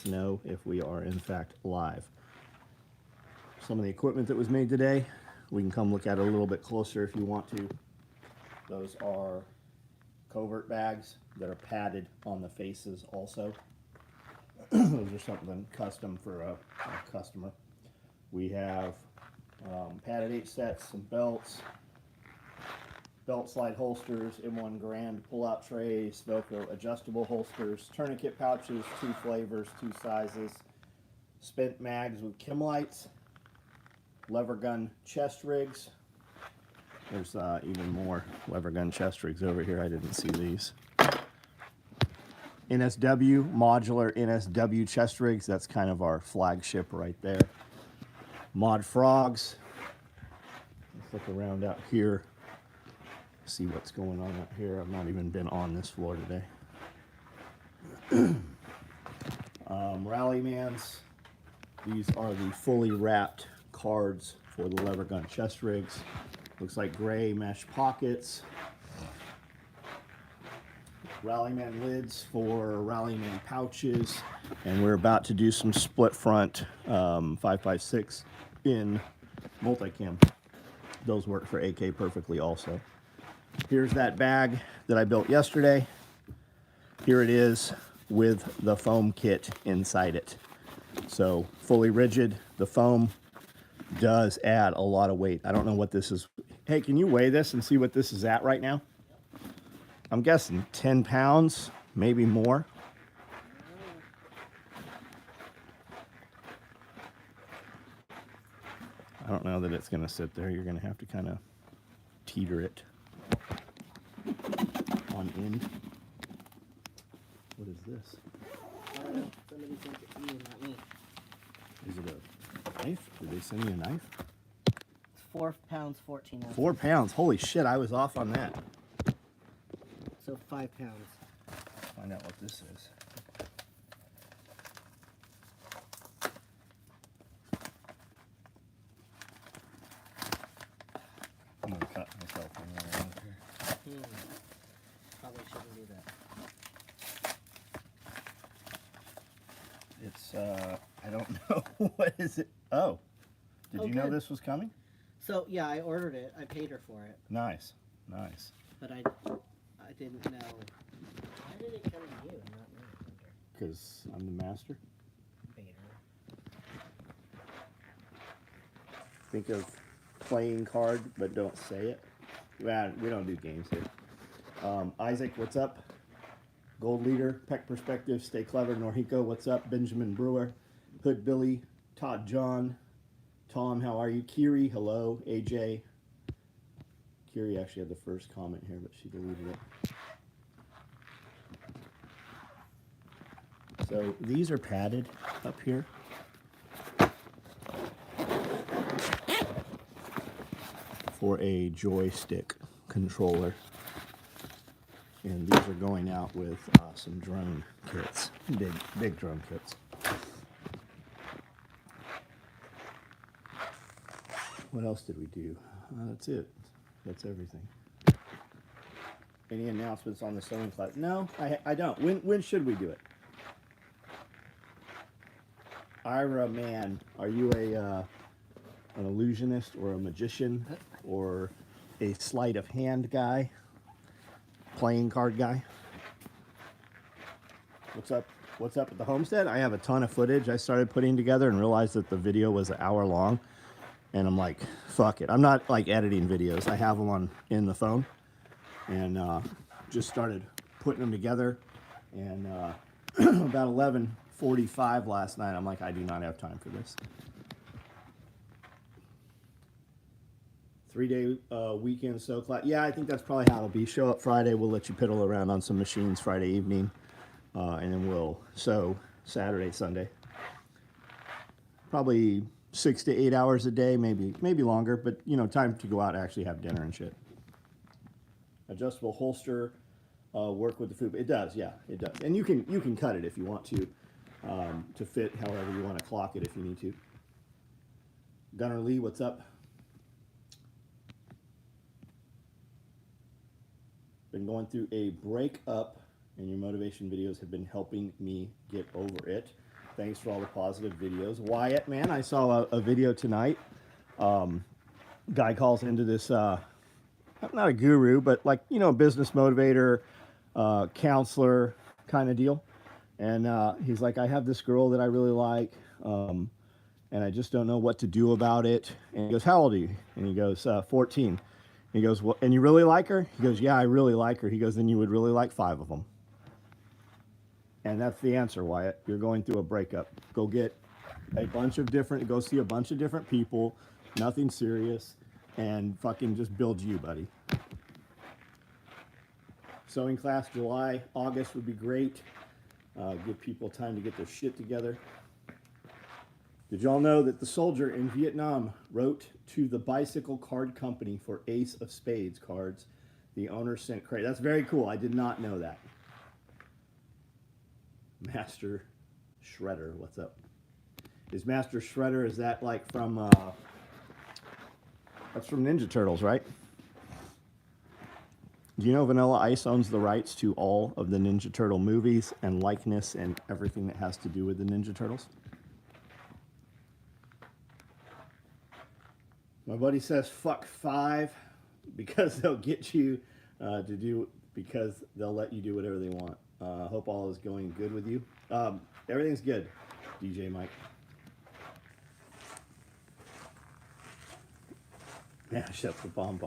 us know if we are in fact live. Some of the equipment that was made today, we can come look at it a little bit closer if you want to. Those are covert bags that are padded on the faces also. Those are something custom for a customer. We have padded 8 sets, some belts, belt slide holsters, M1 Grand pull-out trays, Velcro adjustable holsters, tourniquet pouches, 2 flavors, 2 sizes, spent mags with chem lights, lever gun chest rigs. There's even more lever gun chest rigs over here. I didn't see these. NSW, modular NSW chest rigs. That's kind of our flagship right there. Mod frogs. Let's look around out here. See what's going on out here. I've not even been on this floor today. Rallymans. These are the fully wrapped cards for the lever gun chest rigs. Looks like gray mesh pockets. Rallyman lids for Rallyman pouches. And we're about to do some split front 5.56 in multicam. Those work for AK perfectly also. Here's that bag that I built yesterday. Here it is with the foam kit inside it. So fully rigid. The foam does add a lot of weight. I don't know what this is. Hey, can you weigh this and see what this is at right now? I'm guessing 10 pounds, maybe more. I don't know that it's going to sit there. You're going to have to kind of teeter it on end. What is this? I don't know. Somebody sent it to you, not me. Is it a knife? Did they send you a knife? It's 4 pounds, 14 ounces. 4 pounds. Holy shit, I was off on that. So 5 pounds. Let's find out what this is. I'm going to cut myself around here. Probably shouldn't do that. It's, I don't know. What is it? Oh. Did you know good. this was coming? So, yeah, I ordered it. I paid her for it. Nice. Nice. But I didn't know. Why did it come to you and not me? Because I'm the master. Bader. Think of playing card, but don't say it. Man, we don't do games here. Isaac, what's up? Gold Leader, Peck Perspective, Stay Clever, Norhico, what's up? Benjamin Brewer, Hood Billy, Todd John, Tom, how are you? Kiri, hello. AJ. Kiri actually had the first comment here, but she deleted it. So these are padded up here. For a joystick controller. And these are going out with some drone kits, big drone kits. What else did we do? That's it. That's everything. Any announcements on the sewing class? No, I don't. When should we do it? Ira Man, are you an illusionist or a magician or a sleight of hand guy? Playing card guy? What's up? What's up at the homestead? I have a ton of footage I started putting together and realized that the video was an hour long. And I'm like, fuck it. I'm not like editing videos. I have them in the phone. And just started putting them together. And about 11:45 last night, I'm like, I do not have time for this. 3-day weekend sew class. Yeah, I think that's probably how it'll be. Show up Friday. We'll let you piddle around on some machines Friday evening. And then we'll sew Saturday, Sunday. Probably 6 to 8 hours a day, maybe longer, but you know, time to go out and actually have dinner and shit. Adjustable holster, work with the food. It does, yeah, it does. And you can cut it if you want to fit however you want to clock it if you need to. Gunnar Lee, what's up? Been going through a breakup, and your motivation videos have been helping me get over it. Thanks for all the positive videos. Wyatt, man, I saw a video tonight. Guy calls into this, I'm not a guru, but like, you know, business motivator, counselor kind of deal. And he's like, I have this girl that I really like, and I just don't know what to do about it. And he goes, how old are you? And he goes, 14. And he goes, well, and you really like her? He goes, yeah, I really like her. He goes, then you would really like 5 of them. And that's the answer, Wyatt. You're going through a breakup. Go get go see a bunch of different people, nothing serious, and fucking just build you, buddy. Sewing class, July, August would be great. Give people time to get their shit together. Did y'all know that the soldier in Vietnam wrote to the bicycle card company for Ace of Spades cards? The owner sent credit. That's very cool. I did not know that. Master Shredder, what's up? Is Master Shredder, is that like from, that's from Ninja Turtles, right? Do you know Vanilla Ice owns the rights to all of the Ninja Turtle movies and likeness and everything that has to do with the Ninja Turtles? My buddy says fuck 5 because they'll get you because they'll let you do whatever they want. Hope all is going good with you. Everything's good, DJ Mike. Yeah, shut the bomb.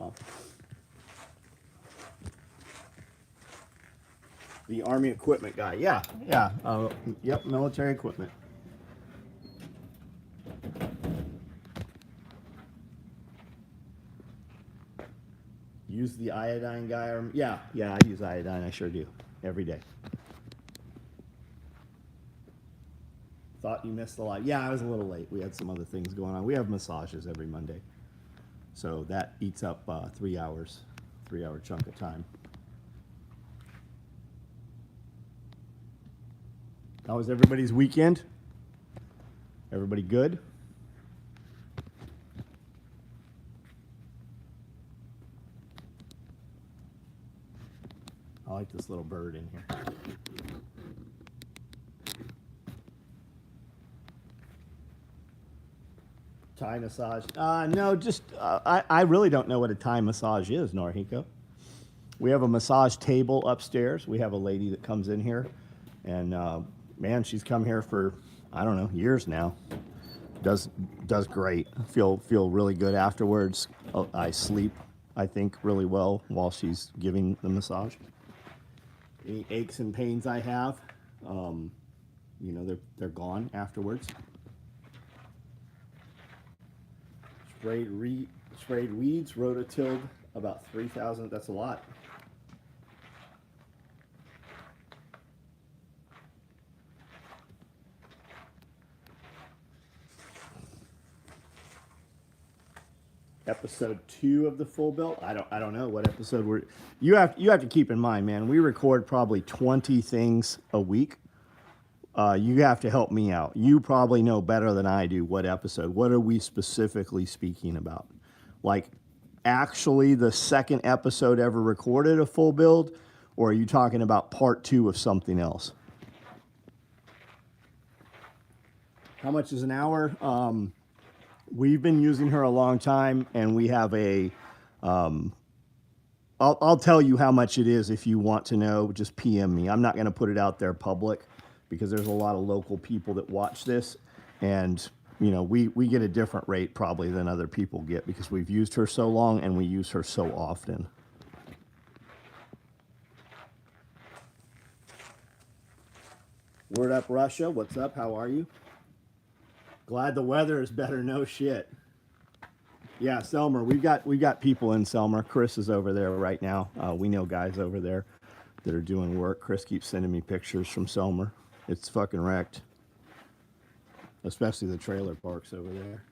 The Army equipment guy. Yeah. Yep, military equipment. Use the iodine guy. Yeah, I use iodine. I sure do. Every day. Thought you missed the live. Yeah, I was a little late. We had some other things going on. We have massages every Monday. So that eats up 3 hours, 3-hour chunk of time. How was everybody's weekend? Everybody good? I like this little bird in here. Thai massage? No, just, I really don't know what a Thai massage is, Norhiko. We have a massage table upstairs. We have a lady that comes in here, and man, she's come here for, I don't know, years now. Does great. Feel really good afterwards. I sleep, I think, really well while she's giving the massage. Any aches and pains I have, you know, they're gone afterwards. Sprayed weeds, rototilled about 3,000. That's a lot. Episode 2 of the full build. I don't know what episode we're. You have to keep in mind, man. We record probably 20 things a week. You have to help me out. You probably know better than I do what episode. What are we specifically speaking about? Like, actually the second episode ever recorded a full build, or are you talking about part 2 of something else? How much is an hour? We've been using her a long time, and we have a. I'll tell you how much it is if you want to know. Just PM me. I'm not going to put it out there public, because there's a lot of local people that watch this, and you know, we get a different rate probably than other people get because we've used her so long and we use her so often. Word up, Russia. What's up? How are you? Glad the weather is better. No shit. Yeah, Selmer. We got people in Selmer. Chris is over there right now. We know guys over there that are doing work. Chris keeps sending me pictures from Selmer. It's fucking wrecked. Especially the trailer parks over there.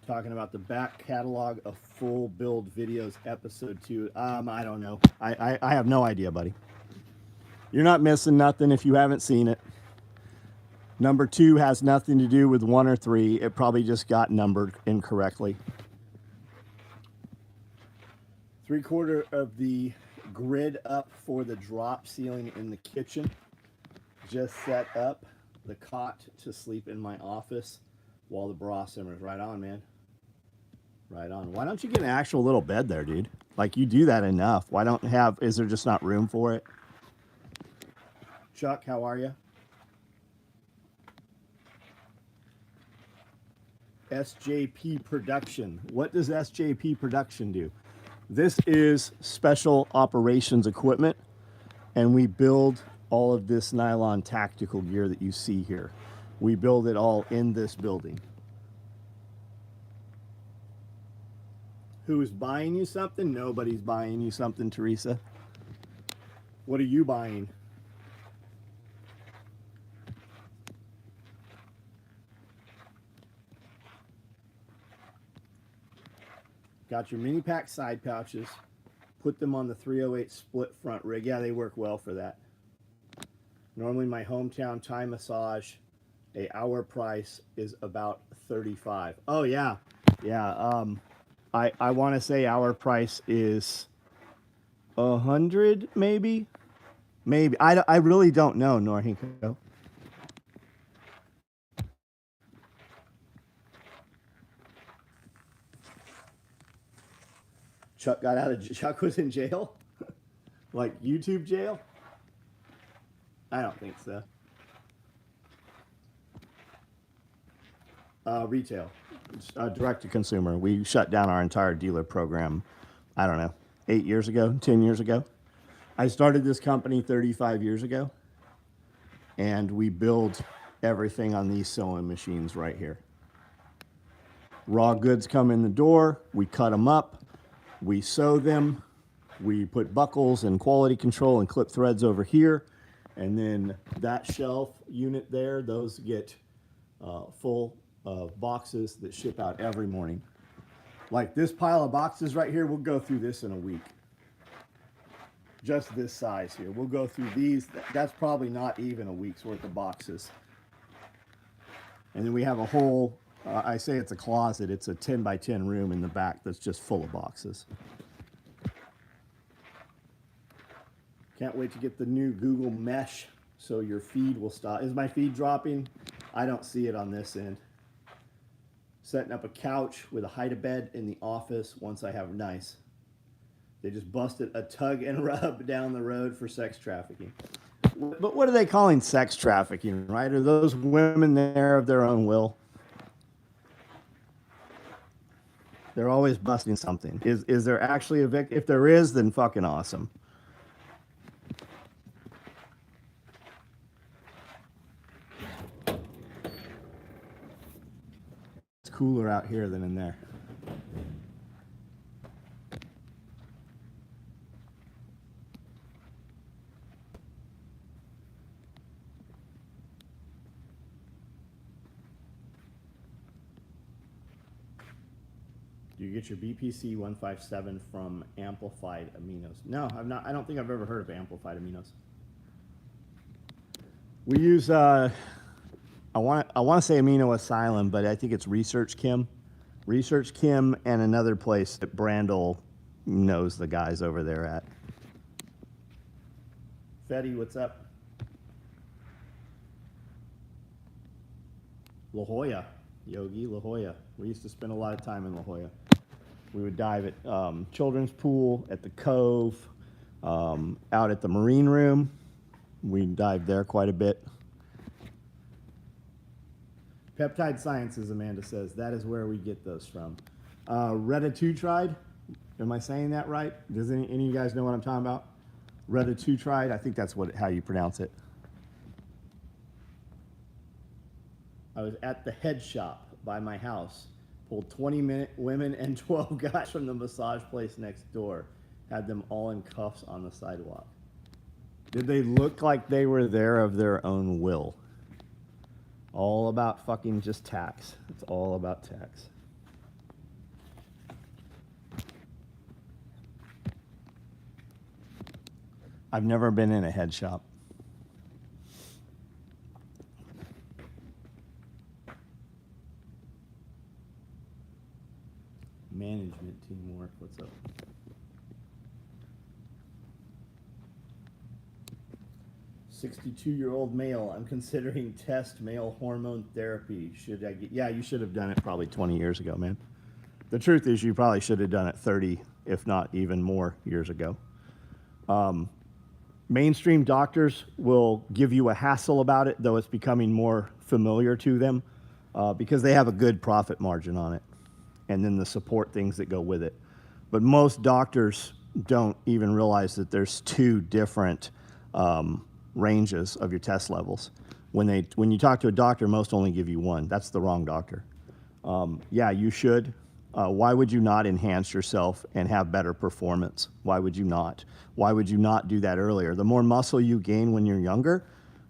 Talking about the back catalog of full build videos, episode 2. I don't know. I have no idea, buddy. You're not missing nothing if you haven't seen it. Number 2 has nothing to do with 1 or 3. It probably just got numbered incorrectly. 3/4 of the grid up for the drop ceiling in the kitchen. Just set up. the cot to sleep in my office while the bra simmers. Right on, man. Right on. Why don't you get an actual little bed there, dude? Like, you do that enough. Why don't have, is there just not room for it? Chuck, how are you? SJP Production. What does SJP Production do? This is special operations equipment, and we build all of this nylon tactical gear that you see here. We build it all in this building. Who's buying you something? Nobody's buying you something, Teresa. What are you buying? Got your mini pack side pouches. Put them on the 308 split front rig. Yeah, they work well for that. Normally my hometown Thai massage, a hour price is about $35. Oh yeah. Yeah. I want to say our price is $100 maybe. Maybe. I really don't know, Norhinko. Chuck was in jail? Like YouTube jail? I don't think so. Retail. Direct to consumer. We shut down our entire dealer program, I don't know, 8 years ago, 10 years ago. I started this company 35 years ago, and we build everything on these sewing machines right here. Raw goods come in the door, we cut them up, we sew them, we put buckles and quality control and clip threads over here, and then that shelf unit there, those get full of boxes that ship out every morning. Like this pile of boxes right here, we'll go through this in a week. Just this size here. We'll go through these. That's probably not even a week's worth of boxes. And then we have a whole, I say it's a closet, it's a 10 by 10 room in the back that's just full of boxes. Can't wait to get the new Google Mesh so your feed will stop. Is my feed dropping? I don't see it on this end. Setting up a couch with a hide-a-bed in the office once I have nice. They just busted a tug and rub down the road for sex trafficking. But what are they calling sex trafficking, right? Are those women there of their own will? They're always busting something. Is there actually a victim? If there is, then fucking awesome. It's cooler out here than in there. Do you get your BPC 157 from amplified aminos? No, I've not. I don't think I've ever heard of amplified aminos. We use I want to say Amino Asylum, but I think it's Research Chem. Research Chem and another place that Brandel knows the guys over there at. Fetty, what's up? La Jolla, Yogi, La Jolla. We used to spend a lot of time in La Jolla. We would dive at Children's Pool, at the Cove, out at the Marine Room. We dived there quite a bit. Peptide Sciences, Amanda says, that is where we get those from. Retatride, am I saying that right? Does any of you guys know what I'm talking about? Retatride, I think that's how you pronounce it. I was at the head shop by my house, pulled 20 women and 12 guys from the massage place next door, had them all in cuffs on the sidewalk. Did they look like they were there of their own will? All about fucking just tax. It's all about tax. I've never been in a head shop. Management teamwork, what's up? 62-year-old male. I'm considering test male hormone therapy. Should I get? Yeah, you should have done it probably 20 years ago, man. The truth is, you probably should have done it 30, if not even more, years ago. Mainstream doctors will give you a hassle about it, though it's becoming more familiar to them because they have a good profit margin on it, and then the support things that go with it. But most doctors don't even realize that there's two different ranges of your test levels. When you talk to a doctor, most only give you one. That's the wrong doctor. Yeah, you should. Why would you not enhance yourself and have better performance? Why would you not? Why would you not do that earlier? The more muscle you gain when you're younger,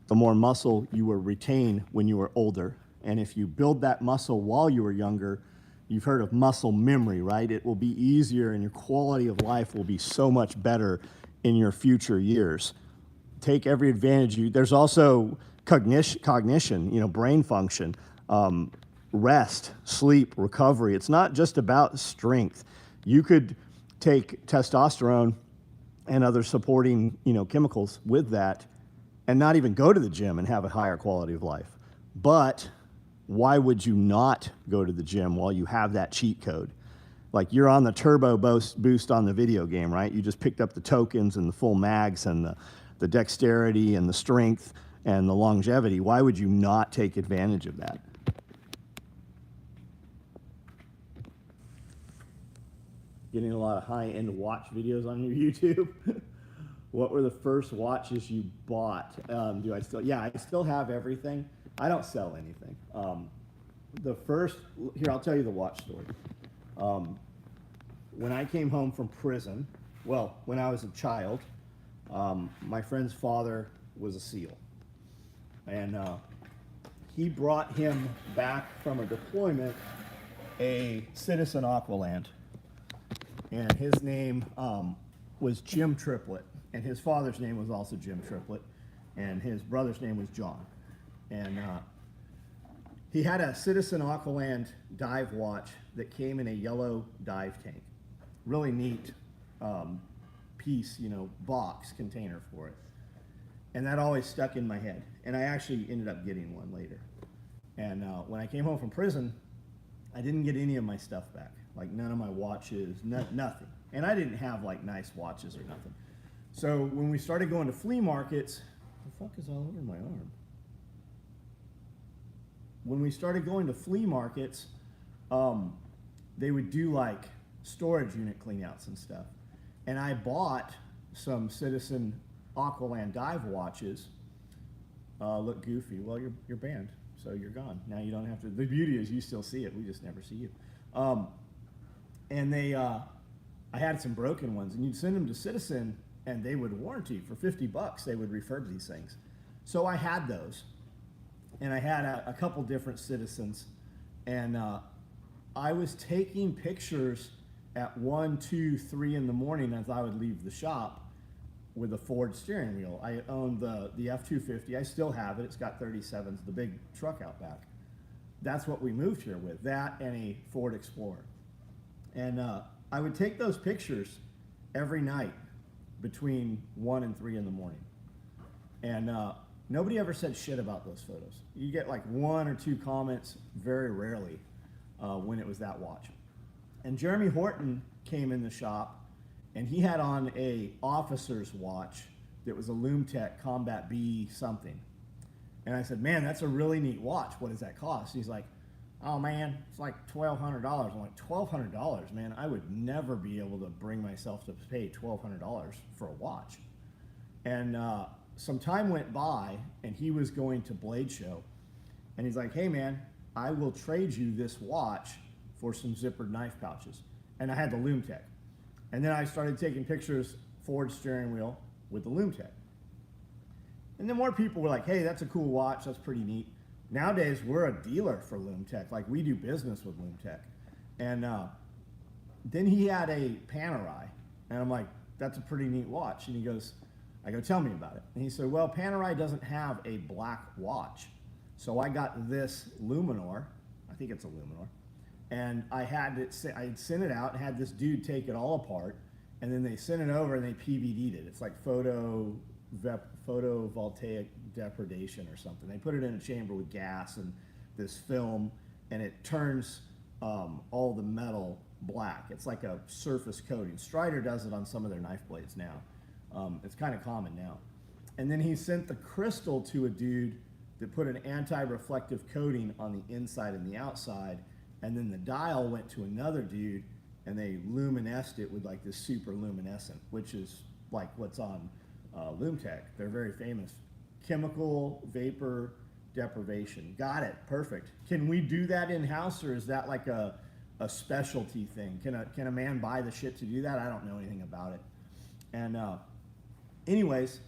the more muscle you will retain when you are older. And if you build that muscle while you were younger, you've heard of muscle memory, right? It will be easier and your quality of life will be so much better in your future years. Take every advantage. There's also cognition, brain function. Rest, sleep, recovery. It's not just about strength. You could take testosterone and other supporting, chemicals with that and not even go to the gym and have a higher quality of life. But why would you not go to the gym while you have that cheat code? Like you're on the turbo boost on the video game, right? You just picked up the tokens and the full mags and the dexterity and the strength and the longevity. Why would you not take advantage of that? Getting a lot of high-end watch videos on your YouTube. What were the first watches you bought? Do I still? Yeah, I still have everything. I don't sell anything. Here, I'll tell you the watch story. When I came home from prison, when I was a child, my friend's father was a SEAL. And he brought him back from a deployment a Citizen Aqualand. And his name was Jim Triplett, and his father's name was also Jim Triplett, and his brother's name was John. And he had a Citizen Aqualand dive watch that came in a yellow dive tank. Really neat piece, box container for it. And that always stuck in my head. And I actually ended up getting one later. And when I came home from prison, I didn't get any of my stuff back. Like none of my watches, nothing. And I didn't have like nice watches or nothing. So when we started going to flea markets, the fuck is all over my arm? When we started going to flea markets, they would do like storage unit cleanouts and stuff. And I bought some Citizen Aqualand dive watches. Look goofy. Well, you're banned, so you're gone. Now you don't have to. The beauty is you still see it. We just never see you. And I had some broken ones, and you'd send them to Citizen, and they would warranty for $50. They would refurb these things. So I had those, and I had a couple different Citizens, and I was taking pictures at 1, 2, 3 in the morning as I would leave the shop with a Ford steering wheel. I owned the F-250. I still have it. It's got 37s, the big truck out back. That's what we moved here with, that and a Ford Explorer. And I would take those pictures every night between 1 and 3 in the morning. And nobody ever said shit about those photos. You get like 1 or 2 comments very rarely when it was that watch. And Jeremy Horton came in the shop, and he had on a officer's watch that was a Lumetech Combat B something. And I said, man, that's a really neat watch. What does that cost? He's like, oh man, it's like $1,200. I'm like, $1,200, man? I would never be able to bring myself to pay $1,200 for a watch. And some time went by, and he was going to Blade Show. And he's like, hey man, I will trade you this watch for some zippered knife pouches. And I had the Lumetech. And then I started taking pictures, Ford steering wheel with the Lumetech. And then more people were like, hey, that's a cool watch, that's pretty neat. Nowadays, we're a dealer for Lumetech. Like, we do business with Lumetech. And then he had a Panerai. And I'm like, that's a pretty neat watch. And he goes, I go, tell me about it. And he said, well, Panerai doesn't have a black watch. So I got this Luminor. I think it's a Luminor. And I had sent it out and had this dude take it all apart. And then they sent it over and they PVD'd it. It's like photo photovoltaic depredation or something. They put it in a chamber with gas and this film, and it turns all the metal black. It's like a surface coating. Strider does it on some of their knife blades now. It's kind of common now. And then he sent the crystal to a dude that put an anti-reflective coating on the inside and the outside, and then the dial went to another dude, and they luminesced it with like this super luminescent, which is like what's on Lumtech. They're very famous. Chemical vapor deprivation. Got it. Perfect. Can we do that in-house, or is that like a specialty thing? Can a man buy the shit to do that? I don't know anything about it. And anyways,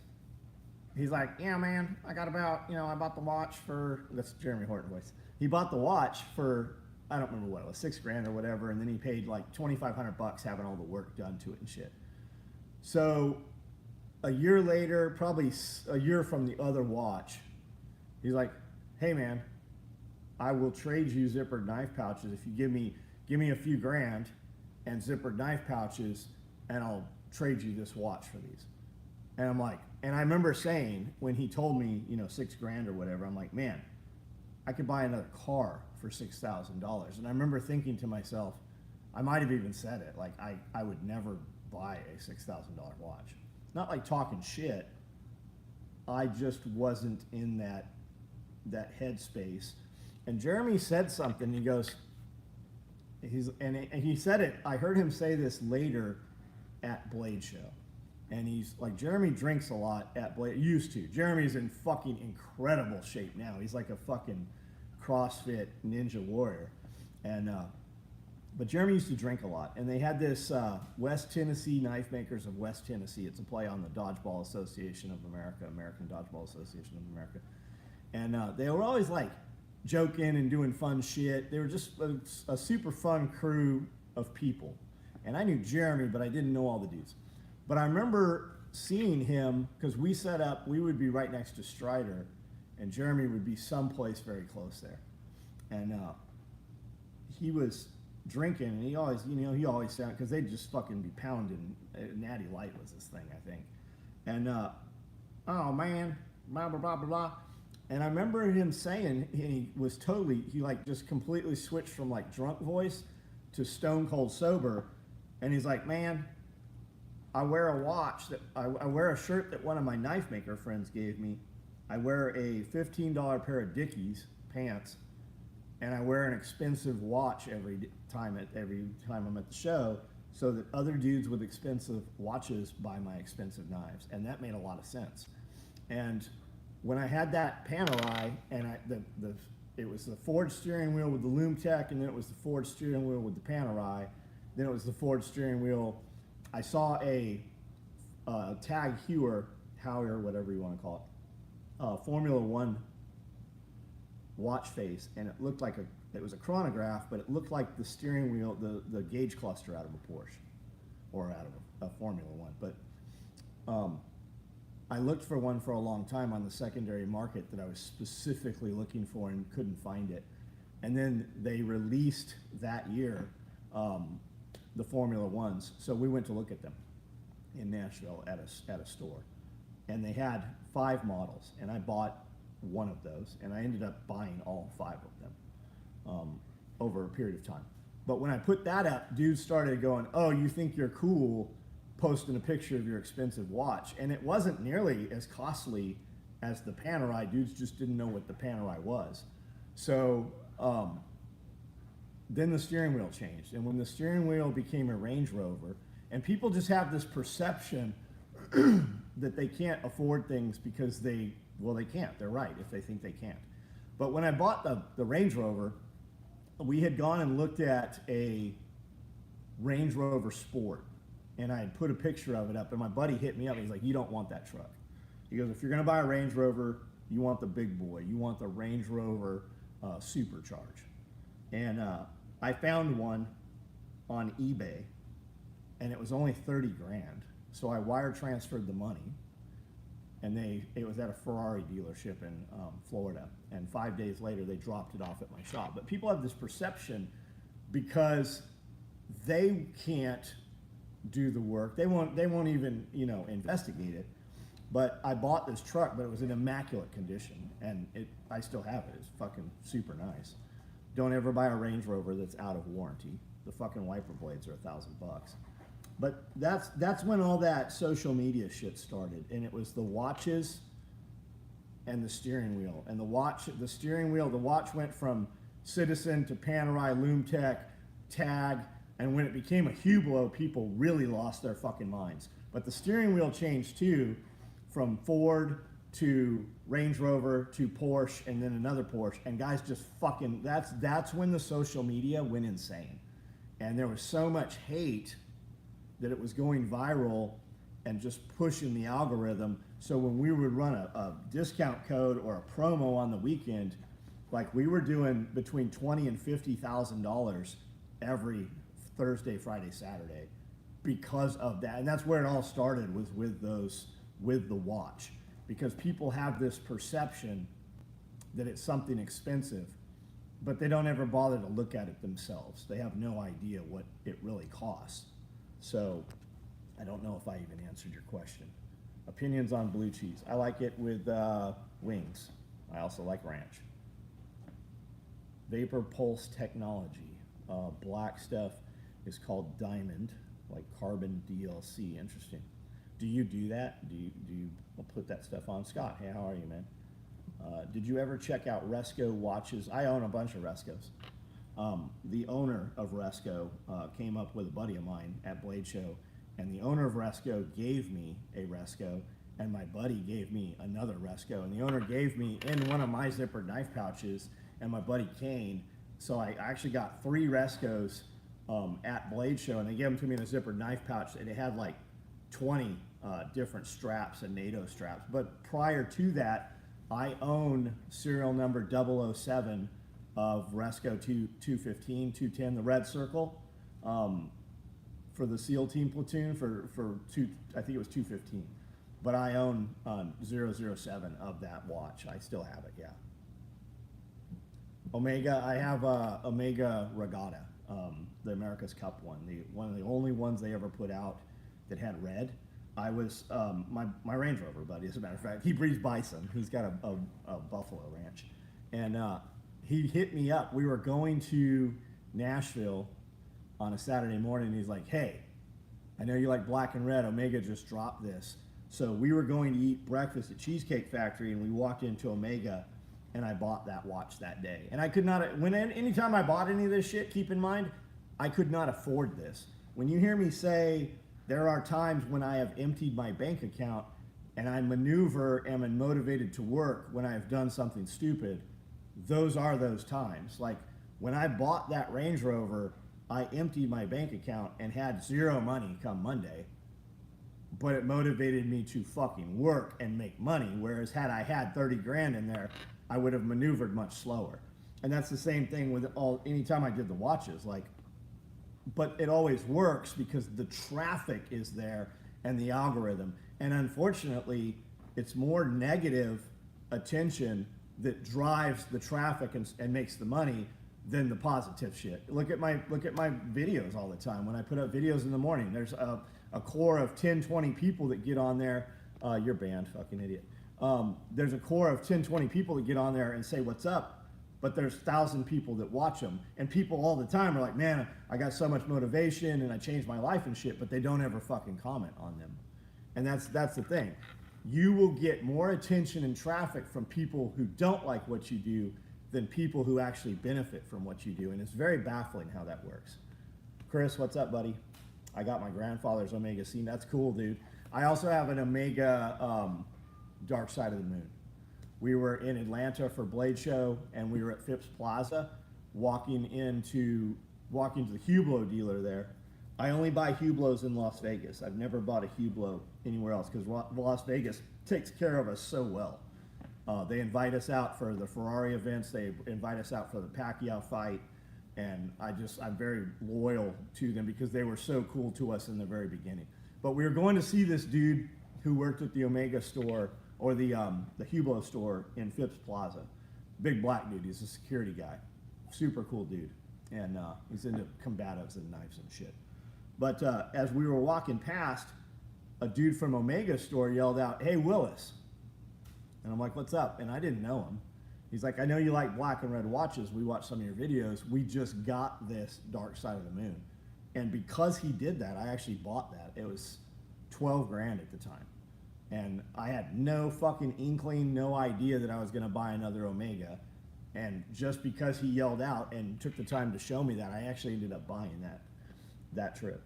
he's like, yeah, man, I got about, I bought the watch for, that's Jeremy Horton voice. He bought the watch for, I don't remember what it was, $6,000 or whatever, and then he paid like $2,500 having all the work done to it and shit. So a year later, probably a year from the other watch, he's like, hey man, I will trade you zippered knife pouches if you give me a few grand and zippered knife pouches, and I'll trade you this watch for these. And I'm like, and I remember saying when he told me, $6,000 or whatever, I'm like, man, I could buy another car for $6,000. And I remember thinking to myself, I might have even said it, like I would never buy a $6,000 watch. Not like talking shit. I just wasn't in that headspace. And Jeremy said something. He goes, and he said it. I heard him say this later at Blade Show. And he's like, Jeremy drinks a lot at Blade, used to. Jeremy's in fucking incredible shape now. He's like a fucking CrossFit ninja warrior. And, but Jeremy used to drink a lot. And they had this West Tennessee Knife Makers of West Tennessee. It's a play on the Dodgeball Association of America, American Dodgeball Association of America. And they were always like joking and doing fun shit. They were just a super fun crew of people. And I knew Jeremy, but I didn't know all the dudes. But I remember seeing him, because we set up, we would be right next to Strider, and Jeremy would be someplace very close there. And he was drinking, and he always sounded, because they'd just fucking be pounding. Natty Light was this thing, I think. And, oh man, blah, blah, blah, blah, blah. And I remember him saying, he like just completely switched from like drunk voice to stone cold sober. And he's like, man, I wear a watch that I wear a shirt that one of my knife maker friends gave me. I wear a $15 pair of Dickies pants, and I wear an expensive watch every time I'm at the show, so that other dudes with expensive watches buy my expensive knives, and that made a lot of sense. And when I had that Panerai, and it was the Ford steering wheel with the Lumtech, and then it was the Ford steering wheel with the Panerai, then it was the Ford steering wheel. I saw a Tag Heuer, whatever you want to call it, Formula One watch face, and it looked like it was a chronograph, but it looked like the steering wheel, the gauge cluster out of a Porsche, or out of a Formula One. But I looked for one for a long time on the secondary market that I was specifically looking for and couldn't find it. And then they released that year the Formula Ones, so we went to look at them in Nashville at a store, and they had 5 models, and I bought one of those, and I ended up buying all 5 of them over a period of time. But when I put that up, dudes started going, oh, you think you're cool posting a picture of your expensive watch. And it wasn't nearly as costly as the Panerai. Dudes just didn't know what the Panerai was. So then the steering wheel changed. And when the steering wheel became a Range Rover, and people just have this perception that they can't afford things because they can't. They're right if they think they can't. But when I bought the Range Rover, we had gone and looked at a Range Rover Sport, and I had put a picture of it up, and my buddy hit me up. He's like, you don't want that truck. He goes, if you're going to buy a Range Rover, you want the big boy. You want the Range Rover Supercharge. And I found one on eBay, and it was only 30 grand. So I wire transferred the money, and it was at a Ferrari dealership in Florida. And 5 days later, they dropped it off at my shop. But people have this perception because they can't do the work. They won't even, investigate it. But I bought this truck, but it was in immaculate condition, and I still have it. It's fucking super nice. Don't ever buy a Range Rover that's out of warranty. The fucking wiper blades are $1,000. But that's when all that social media shit started, and it was the watches and the steering wheel. And the watch went from Citizen to Panerai, Loomtech, Tag, and when it became a Hublot, people really lost their fucking minds. But the steering wheel changed too, from Ford to Range Rover to Porsche and then another Porsche. And guys just fucking, that's when the social media went insane. And there was so much hate that it was going viral and just pushing the algorithm. So when we would run a discount code or a promo on the weekend, like we were doing between $20,000 and $50,000 every Thursday, Friday, Saturday because of that. And that's where it all started, was with the watch, because people have this perception that it's something expensive, but they don't ever bother to look at it themselves. They have no idea what it really costs. So I don't know if I even answered your question. Opinions on blue cheese. I like it with wings. I also like ranch. Vapor Pulse Technology. Black stuff is called Diamond, like carbon DLC. Interesting. Do you do that? Do you put that stuff on? Scott, hey, how are you, man? Did you ever check out Resco watches? I own a bunch of Rescos. The owner of Resco came up with a buddy of mine at Blade Show, and the owner of Resco gave me a Resco, and my buddy gave me another Resco, and the owner gave me in one of my zippered knife pouches, and my buddy Kane. So I actually got 3 Rescos at Blade Show, and they gave them to me in a zippered knife pouch, and it had like 20 different straps and NATO straps. But prior to that, I own serial number 007 of Resco 215, 210, the red circle, for the SEAL team platoon I think it was 215. But I own 007 of that watch. I still have it, yeah. Omega, I have Omega Regatta, the America's Cup one. One of the only ones they ever put out that had red. I was, my Range Rover buddy, as a matter of fact, he breeds bison. He's got a buffalo ranch. And he hit me up. We were going to Nashville on a Saturday morning. He's like, hey, I know you like black and red. Omega just dropped this. So we were going to eat breakfast at Cheesecake Factory, and we walked into Omega, and I bought that watch that day. And I could not, anytime I bought any of this shit, keep in mind, I could not afford this. When you hear me say there are times when I have emptied my bank account and I maneuver and am motivated to work when I have done something stupid, those are those times. Like when I bought that Range Rover, I emptied my bank account and had 0 money come Monday, but it motivated me to fucking work and make money. Whereas had I had 30 grand in there, I would have maneuvered much slower. And that's the same thing with anytime I did the watches, but it always works because the traffic is there and the algorithm. And unfortunately, it's more negative attention that drives the traffic and makes the money than the positive shit. Look at my videos all the time. When I put up videos in the morning, there's a core of 10, 20 people that get on there. You're banned, fucking idiot. There's a core of 10, 20 people that get on there and say what's up, but there's 1,000 people that watch them. And people all the time are like, man, I got so much motivation and I changed my life and shit, but they don't ever fucking comment on them. And that's the thing. You will get more attention and traffic from people who don't like what you do than people who actually benefit from what you do. And it's very baffling how that works. Chris, what's up, buddy? I got my grandfather's Omega C. That's cool, dude. I also have an Omega Dark Side of the Moon. We were in Atlanta for Blade Show, and we were at Phipps Plaza, walking into the Hublot dealer there. I only buy Hublots in Las Vegas. I've never bought a Hublot anywhere else because Las Vegas takes care of us so well. They invite us out for the Ferrari events. They invite us out for the Pacquiao fight. And I'm very loyal to them because they were so cool to us in the very beginning. But we were going to see this dude who worked at the Omega store, or the Hublot store in Phipps Plaza. Big black dude, he's a security guy. Super cool dude. And he's into combatives and knives and shit. But as we were walking past, a dude from Omega store yelled out, "Hey, Willis." And I'm like, "What's up?" And I didn't know him. He's like, "I know you like black and red watches. We watched some of your videos. We just got this Dark Side of the Moon." And because he did that, I actually bought that. It was 12 grand at the time. And I had no fucking inkling, no idea that I was going to buy another Omega. And just because he yelled out and took the time to show me that, I actually ended up buying that trip.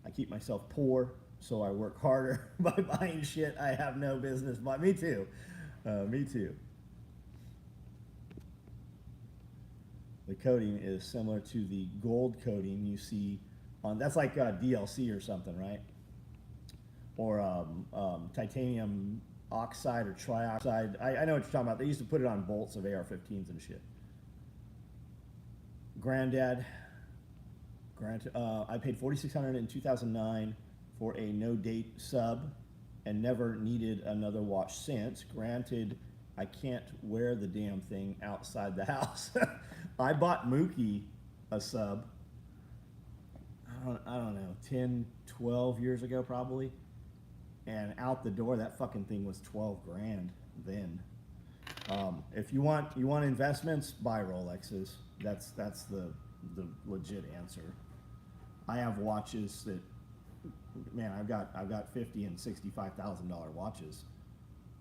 I keep myself poor, so I work harder by buying shit I have no business buying. Me too. Me too. The coating is similar to the gold coating you see on, that's like DLC or something, right? Or titanium oxide or trioxide. I know what you're talking about. They used to put it on bolts of AR-15s and shit. Granddad, I paid $4,600 in 2009 for a no-date sub and never needed another watch since. Granted, I can't wear the damn thing outside the house. I bought Mookie a sub, I don't know, 10, 12 years ago probably. And out the door, that fucking thing was 12 grand then. If you want investments, buy Rolexes. That's the legit answer. I have watches that, man, I've got $50,000 and $65,000 watches.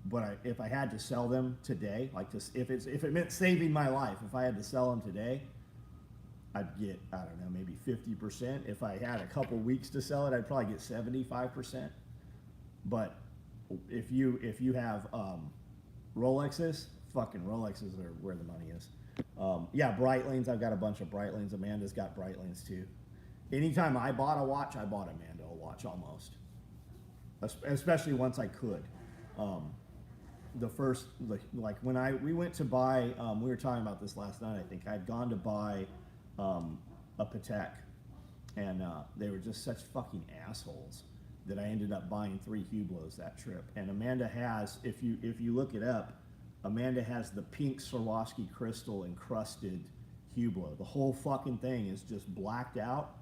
But if I had to sell them today, like just if it meant saving my life, if I had to sell them today, I'd get, I don't know, maybe 50%. If I had a couple weeks to sell it, I'd probably get 75%. But if you have Rolexes, fucking Rolexes are where the money is. Yeah, Breitlings. I've got a bunch of Breitlings. Amanda's got Breitlings too. Anytime I bought a watch, I bought Amanda a watch almost. Especially once I could. The first, like when we went to buy, we were talking about this last night, I think. I'd gone to buy a Patek, and they were just such fucking assholes that I ended up buying 3 Hublots that trip. And Amanda has, if you look it up, Amanda has the pink Swarovski crystal encrusted Hublot. The whole fucking thing is just blacked out,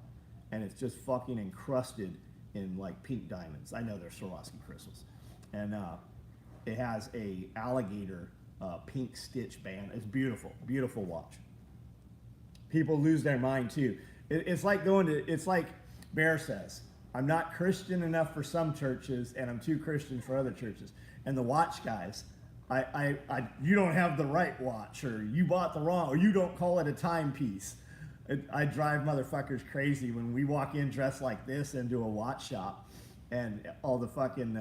and it's just fucking encrusted in like pink diamonds. I know they're Swarovski crystals. And it has a alligator pink stitch band. It's beautiful, beautiful watch. People lose their mind too. It's like it's like Bear says, I'm not Christian enough for some churches, and I'm too Christian for other churches. And the watch guys, you don't have the right watch, or you bought the wrong, or you don't call it a timepiece. I drive motherfuckers crazy when we walk in dressed like this into a watch shop, and all the fucking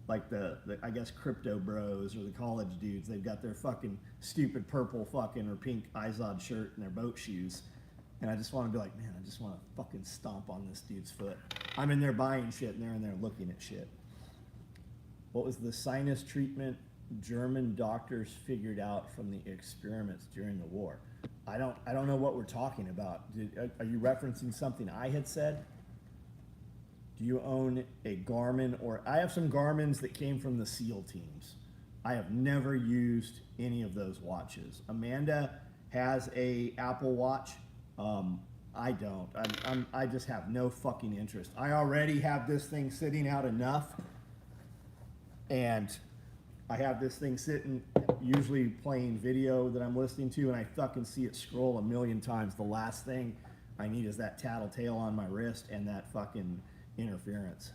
like the I guess crypto bros or the college dudes, they've got their fucking stupid purple fucking or pink Izod shirt and their boat shoes. And I just want to be like, man, I just want to fucking stomp on this dude's foot. I'm in there buying shit, and they're in there looking at shit. What was the sinus treatment German doctors figured out from the experiments during the war? I don't know what we're talking about. Are you referencing something I had said? Do you own a Garmin? Or I have some Garmins that came from the SEAL teams. I have never used any of those watches. Amanda has a Apple Watch. I don't. I just have no fucking interest. I already have this thing sitting out enough, and I have this thing sitting, usually playing video that I'm listening to, and I fucking see it scroll a million times. The last thing I need is that tattletale on my wrist and that fucking interference.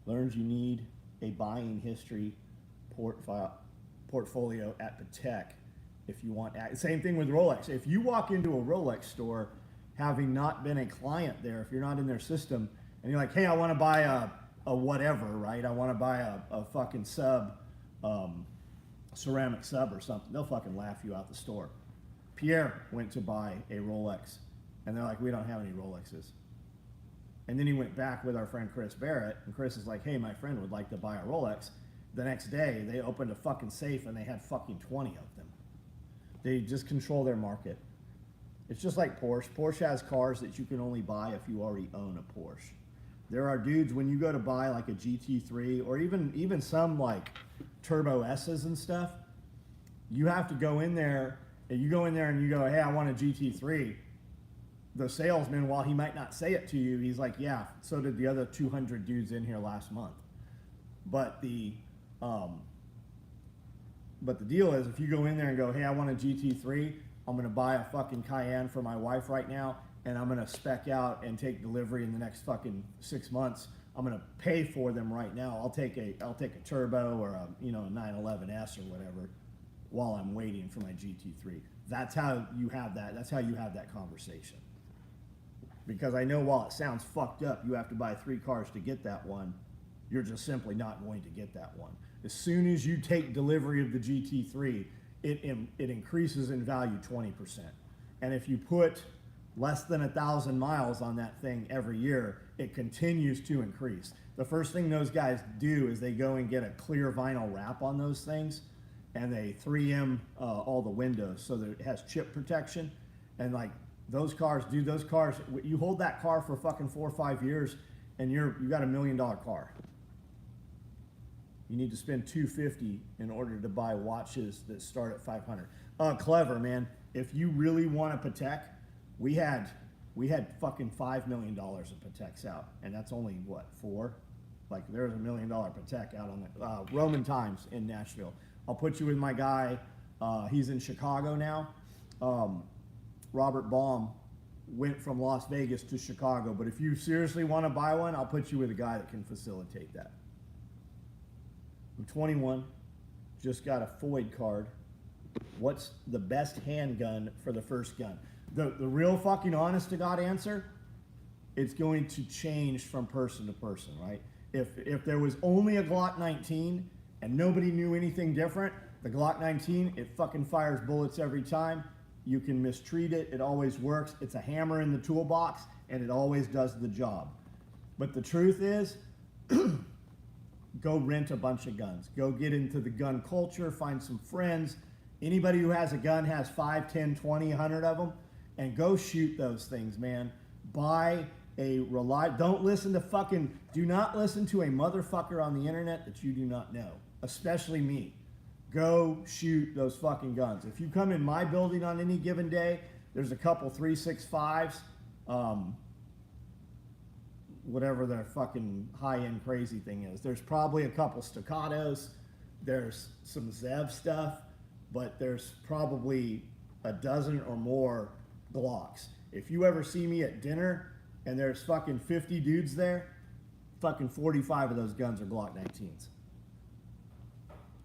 Learns you need a buying history portfolio at Patek. If you want, same thing with Rolex. If you walk into a Rolex store, having not been a client there, if you're not in their system, and you're like, hey, I want to buy a whatever, right? I want to buy a fucking sub, ceramic sub or something. They'll fucking laugh you out the store. Pierre went to buy a Rolex, and they're like, we don't have any Rolexes. And then he went back with our friend Chris Barrett, and Chris is like, hey, my friend would like to buy a Rolex. The next day, they opened a fucking safe, and they had fucking 20 of them. They just control their market. It's just like Porsche. Porsche has cars that you can only buy if you already own a Porsche. There are dudes, when you go to buy like a GT3 or even some like Turbo S's and stuff, you have to go in there, and you go, hey, I want a GT3. the salesman, while he might not say it to you, he's like, yeah, so did the other 200 dudes in here last month. But the deal is, if you go in there and go, hey, I want a GT3, I'm gonna buy a fucking Cayenne for my wife right now, and I'm gonna spec out and take delivery in the next fucking 6 months. I'm gonna pay for them right now. I'll take a turbo or a 911S or whatever while I'm waiting for my GT3. That's how you have that. That's how you have that conversation. Because I know while it sounds fucked up, you have to buy 3 cars to get that one. You're just simply not going to get that one. As soon as you take delivery of the GT3, it increases in value 20%. And if you put less than 1,000 miles on that thing every year, it continues to increase. The first thing those guys do is they go and get a clear vinyl wrap on those things, and they 3M all the windows so that it has chip protection. And like those cars, dude, you hold that car for fucking 4 or 5 years, and you got $1 million car. You need to spend $250 in order to buy watches that start at $500. Clever, man. If you really want a Patek, we had fucking $5 million of Pateks out, and that's only what, 4? Like there's $1 million Patek out on the Roman Times in Nashville. I'll put you with my guy. He's in Chicago now. Robert Baum went from Las Vegas to Chicago, but if you seriously want to buy one, I'll put you with a guy that can facilitate that. I'm 21, just got a FOID card. What's the best handgun for the first gun? The real fucking honest to God answer, it's going to change from person to person, right? If there was only a Glock 19 and nobody knew anything different, the Glock 19, it fucking fires bullets every time. You can mistreat it, it always works. It's a hammer in the toolbox, and it always does the job. But the truth is, go rent a bunch of guns. Go get into the gun culture, find some friends. Anybody who has a gun has 5, 10, 20, 100 of them, and go shoot those things, man. Buy a do not listen to a motherfucker on the internet that you do not know, especially me. Go shoot those fucking guns. If you come in my building on any given day, there's a couple 365s, whatever their fucking high-end crazy thing is. There's probably a couple Staccatos. There's some Zev stuff, but there's probably a dozen or more Glocks. If you ever see me at dinner and there's fucking 50 dudes there, fucking 45 of those guns are Glock 19s.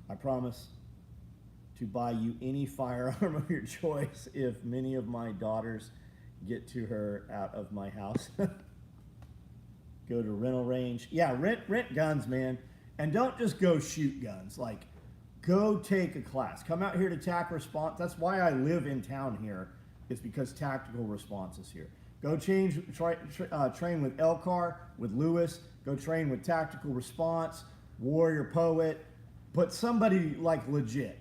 I promise to buy you any firearm of your choice if many of my daughters get to her out of my house. Go to rental range. Yeah, rent guns, man. And don't just go shoot guns. Like, go take a class. Come out here to TAC Response. That's why I live in town here, is because Tactical Response is here. Go train with Elcar, with Lewis. Go train with Tactical Response, Warrior Poet. But somebody like legit.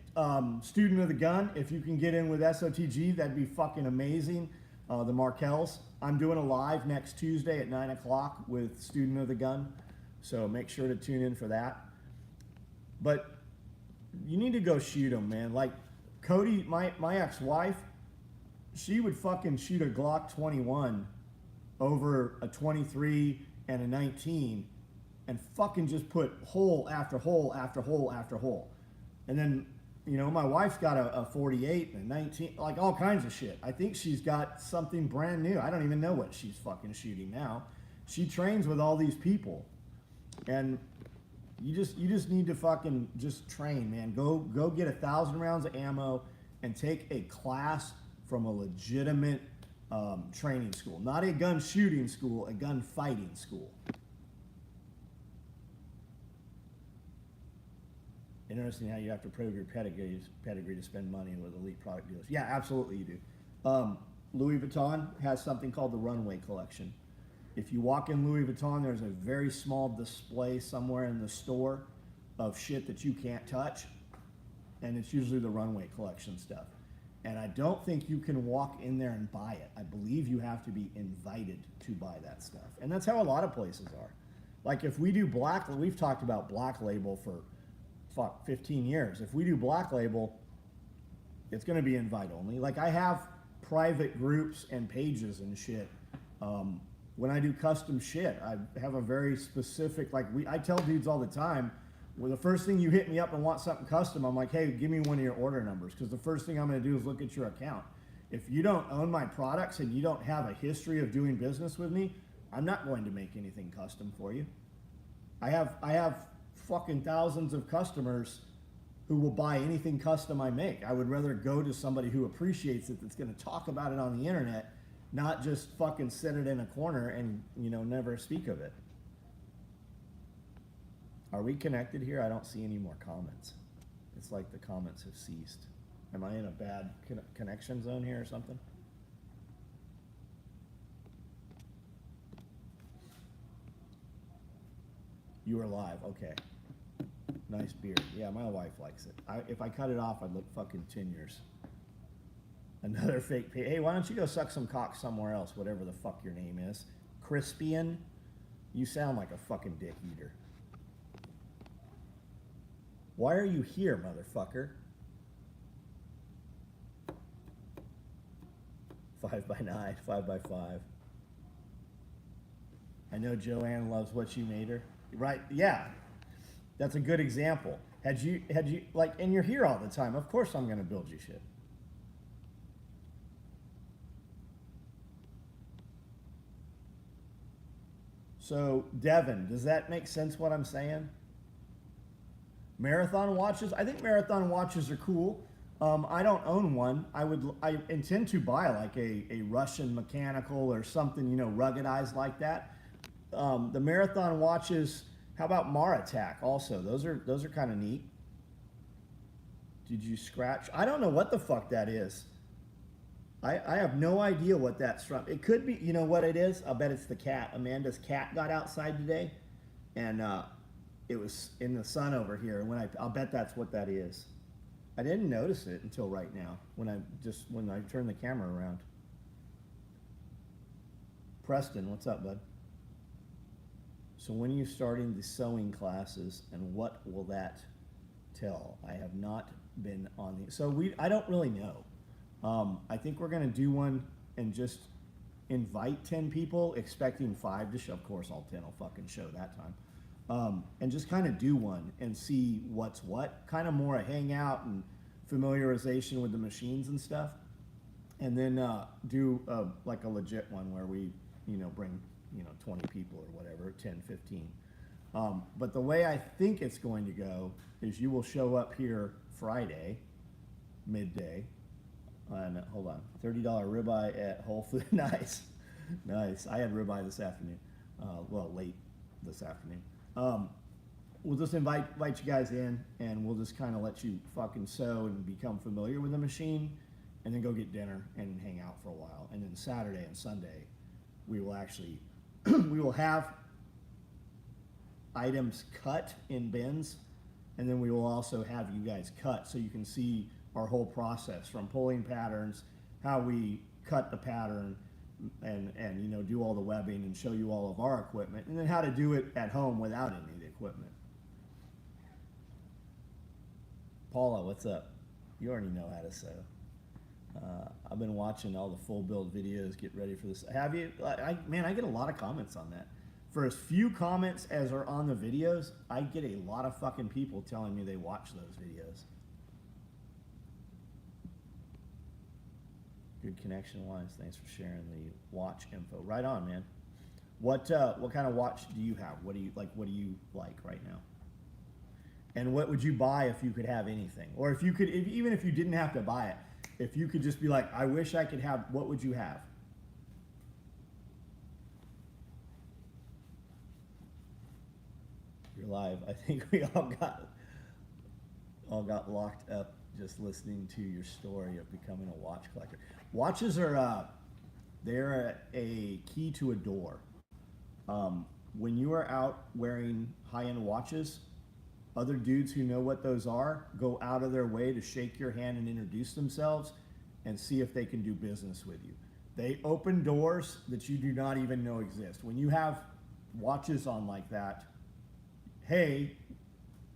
Student of the Gun, if you can get in with SOTG, that'd be fucking amazing. The Markells. I'm doing a live next Tuesday at 9 o'clock with Student of the Gun. So make sure to tune in for that. But you need to go shoot them, man. Like Cody, my ex-wife, she would fucking shoot a Glock 21 over a 23 and a 19 and fucking just put hole after hole after hole after hole. And then, you know, my wife's got a 48 and a 19, like all kinds of shit. I think she's got something brand new. I don't even know what she's fucking shooting now. She trains with all these people. And you just need to fucking just train, man. Go get 1,000 rounds of ammo and take a class from a legitimate training school. Not a gun shooting school, a gun fighting school. Interesting how you have to prove your pedigree to spend money with elite product dealers. Yeah, absolutely you do. Louis Vuitton has something called the Runway Collection. If you walk in Louis Vuitton, there's a very small display somewhere in the store of shit that you can't touch, and it's usually the Runway Collection stuff. And I don't think you can walk in there and buy it. I believe you have to be invited to buy that stuff. And that's how a lot of places are. Like if we do we've talked about Black Label for 15 years. If we do Black Label, it's going to be invite only. Like I have private groups and pages and shit. When I do custom shit, I have a very specific, like I tell dudes all the time, well, the first thing you hit me up and want something custom, I'm like, hey, give me one of your order numbers, because the first thing I'm going to do is look at your account. If you don't own my products and you don't have a history of doing business with me, I'm not going to make anything custom for you. I have fucking thousands of customers who will buy anything custom I make. I would rather go to somebody who appreciates it, that's going to talk about it on the internet, not just fucking sit it in a corner and, you know, never speak of it. Are we connected here? I don't see any more comments. It's like the comments have ceased. Am I in a bad connection zone here or something? You are live, okay. Nice beard. Yeah, my wife likes it. If I cut it off, I'd look fucking 10 years. Another fake page. Hey, why don't you go suck some cock somewhere else, whatever the fuck your name is. Crispian? You sound like a fucking dick eater. Why are you here, motherfucker? 5x9, 5x5. I know Joanne loves what you made her. Right, yeah. That's a good example. Had you, like, and you're here all the time, of course I'm gonna build you shit. So, Devin, does that make sense what I'm saying? Marathon watches, I think marathon watches are cool. I don't own one. I intend to buy like a Russian mechanical or something, you know, ruggedized like that. The marathon watches, how about Maratak also? Those are kind of neat. Did you scratch? I don't know what the fuck that is. I have no idea what that's from. It could be, you know what it is? I'll bet it's the cat. Amanda's cat got outside today, and it was in the sun over here. And I'll bet that's what that is. I didn't notice it until right now when I turned the camera around. Preston, what's up, bud? So when are you starting the sewing classes, and what will that tell? I have not been on the, so I don't really know. I think we're gonna do one and just invite 10 people, expecting 5 to show. Of course, all 10 will fucking show that time. And just kind of do one and see what's what. Kind of more a hangout and familiarization with the machines and stuff. And then do like a legit one where we, you know, bring, you know, 20 people or whatever, 10, 15. But the way I think it's going to go is you will show up here Friday, midday. And hold on, $30 ribeye at Whole Foods. Nice, nice. I had ribeye this afternoon. Well, late this afternoon. We'll just invite you guys in, and we'll just kind of let you fucking sew and become familiar with the machine, and then go get dinner and hang out for a while. And then Saturday and Sunday, we will actually, we will have items cut in bins, and then we will also have you guys cut so you can see our whole process from pulling patterns, how we cut the pattern, and you know, do all the webbing and show you all of our equipment, and then how to do it at home without any of the equipment. Paula, what's up? You already know how to sew. I've been watching all the full build videos, get ready for this. Have you? Man, I get a lot of comments on that. For as few comments as are on the videos, I get a lot of fucking people telling me they watch those videos. Good connection wise. Thanks for sharing the watch info. Right on, man. What kind of watch do you have? What do you like? What do you like right now? And what would you buy if you could have anything? Or if you could, even if you didn't have to buy it, if you could just be like, I wish I could have, what would you have? You're live. I think we all got locked up just listening to your story of becoming a watch collector. Watches are, they're a key to a door. When you are out wearing high-end watches, other dudes who know what those are go out of their way to shake your hand and introduce themselves and see if they can do business with you. They open doors that you do not even know exist. When you have watches on like that, hey,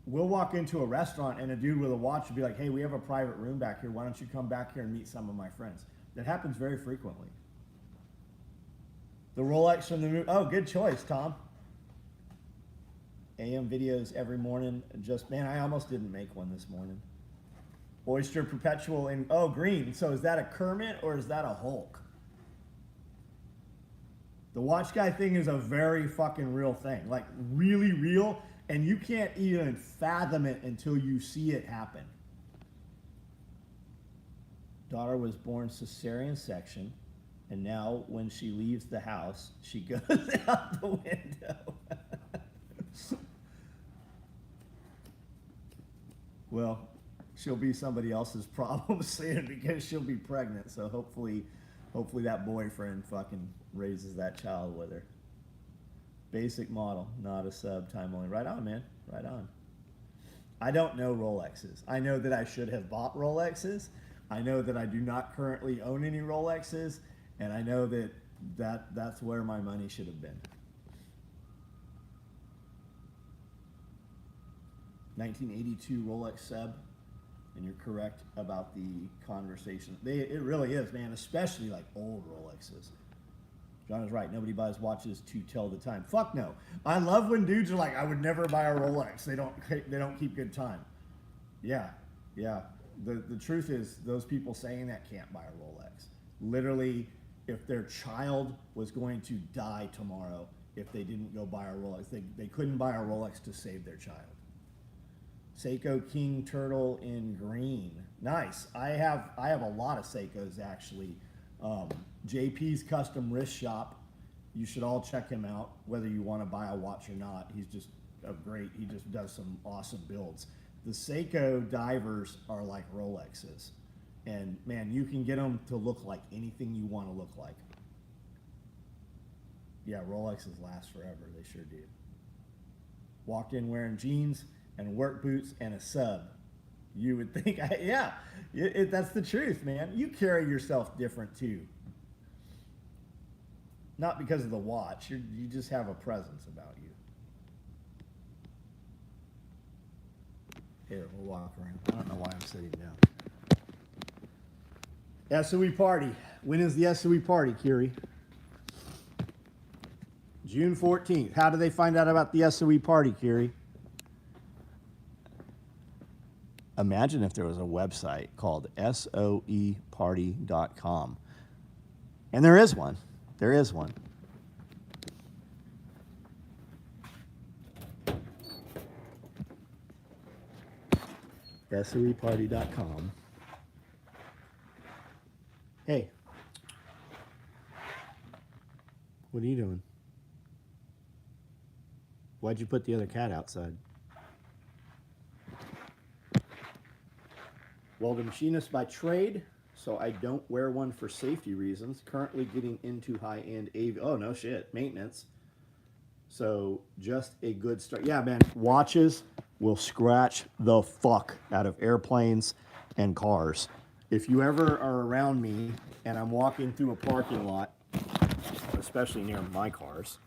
we'll walk into a restaurant and a dude with a watch will be like, hey, we have a private room back here. Why don't you come back here and meet some of my friends? That happens very frequently. The Rolex from the movie. Oh, good choice, Tom. AM videos every morning. Just, man, I almost didn't make one this morning. Oyster Perpetual in, oh, green. So is that a Kermit or is that a Hulk? The watch guy thing is a very fucking real thing. Like, really real. And you can't even fathom it until you see it happen. Daughter was born cesarean section. And now when she leaves the house, she goes out the window. Well, she'll be somebody else's problem soon because she'll be pregnant. So hopefully that boyfriend fucking raises that child with her. Basic model, not a sub, time only. Right on, man. Right on. I don't know Rolexes. I know that I should have bought Rolexes. I know that I do not currently own any Rolexes. And I know that's where my money should have been. 1982 Rolex sub, and you're correct about the conversation. It really is, man, especially like old Rolexes. John is right. Nobody buys watches to tell the time. Fuck no. I love when dudes are like, I would never buy a Rolex. They don't keep good time. Yeah. The truth is, those people saying that can't buy a Rolex. Literally, if their child was going to die tomorrow, if they didn't go buy a Rolex, they couldn't buy a Rolex to save their child. Seiko King Turtle in green. Nice. I have a lot of Seikos actually. JP's Custom Wrist Shop. You should all check him out, whether you want to buy a watch or not. He's just he just does some awesome builds. The Seiko divers are like Rolexes. And man, you can get them to look like anything you want to look like. Yeah, Rolexes last forever. They sure do. Walked in wearing jeans and work boots and a sub. You would think, that's the truth, man. You carry yourself different too. Not because of the watch. You just have a presence about you. Here, we'll walk around. I don't know why I'm sitting down. SOE party. When is the SOE party, Kiri? June 14th. How do they find out about the SOE party, Kiri? Imagine if there was a website called soeparty.com. And there is one. There is one. soeparty.com. Hey. What are you doing? Why'd you put the other cat outside? Welder machinist by trade, so I don't wear one for safety reasons. Currently getting into high-end AV. Oh, no shit. Maintenance. So just a good start. Yeah, man. Watches will scratch the fuck out of airplanes and cars. If you ever are around me and I'm walking through a parking lot, especially near my cars,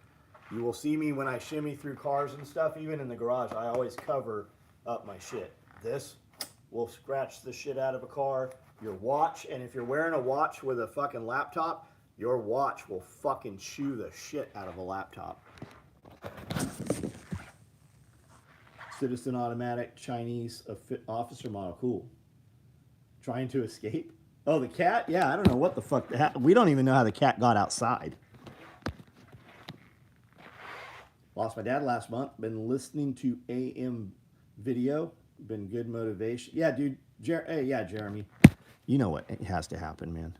you will see me when I shimmy through cars and stuff, even in the garage, I always cover up my shit. This will scratch the shit out of a car. Your watch, and if you're wearing a watch with a fucking laptop, your watch will fucking chew the shit out of a laptop. Citizen automatic Chinese officer model. Cool. Trying to escape? Oh, the cat? Yeah, I don't know what the fuck. We don't even know how the cat got outside. Lost my dad last month. Been listening to AM video. Been good motivation. Yeah, dude. Hey, yeah, Jeremy. You know what has to happen, man.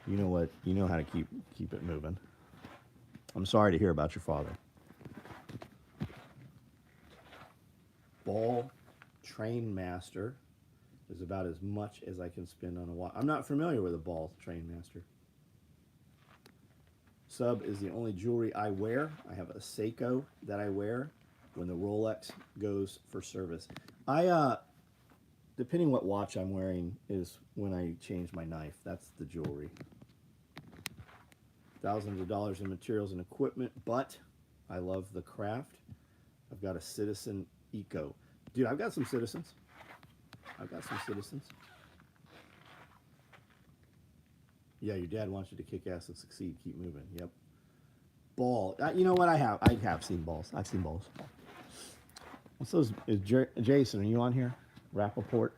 You know what? You know how to keep it moving. I'm sorry to hear about your father. Ball Train Master is about as much as I can spend on a watch. I'm not familiar with a Ball Train Master. Sub is the only jewelry I wear. I have a Seiko that I wear when the Rolex goes for service. Depending what watch I'm wearing is when I change my knife. That's the jewelry. Thousands of dollars in materials and equipment, but I love the craft. I've got a Citizen Eco. Dude, I've got some Citizens. Yeah, your dad wants you to kick ass and succeed. Keep moving. Yep. Ball. You know what? I have seen balls. I've seen balls. What's those? Jason, are you on here? Rappaport.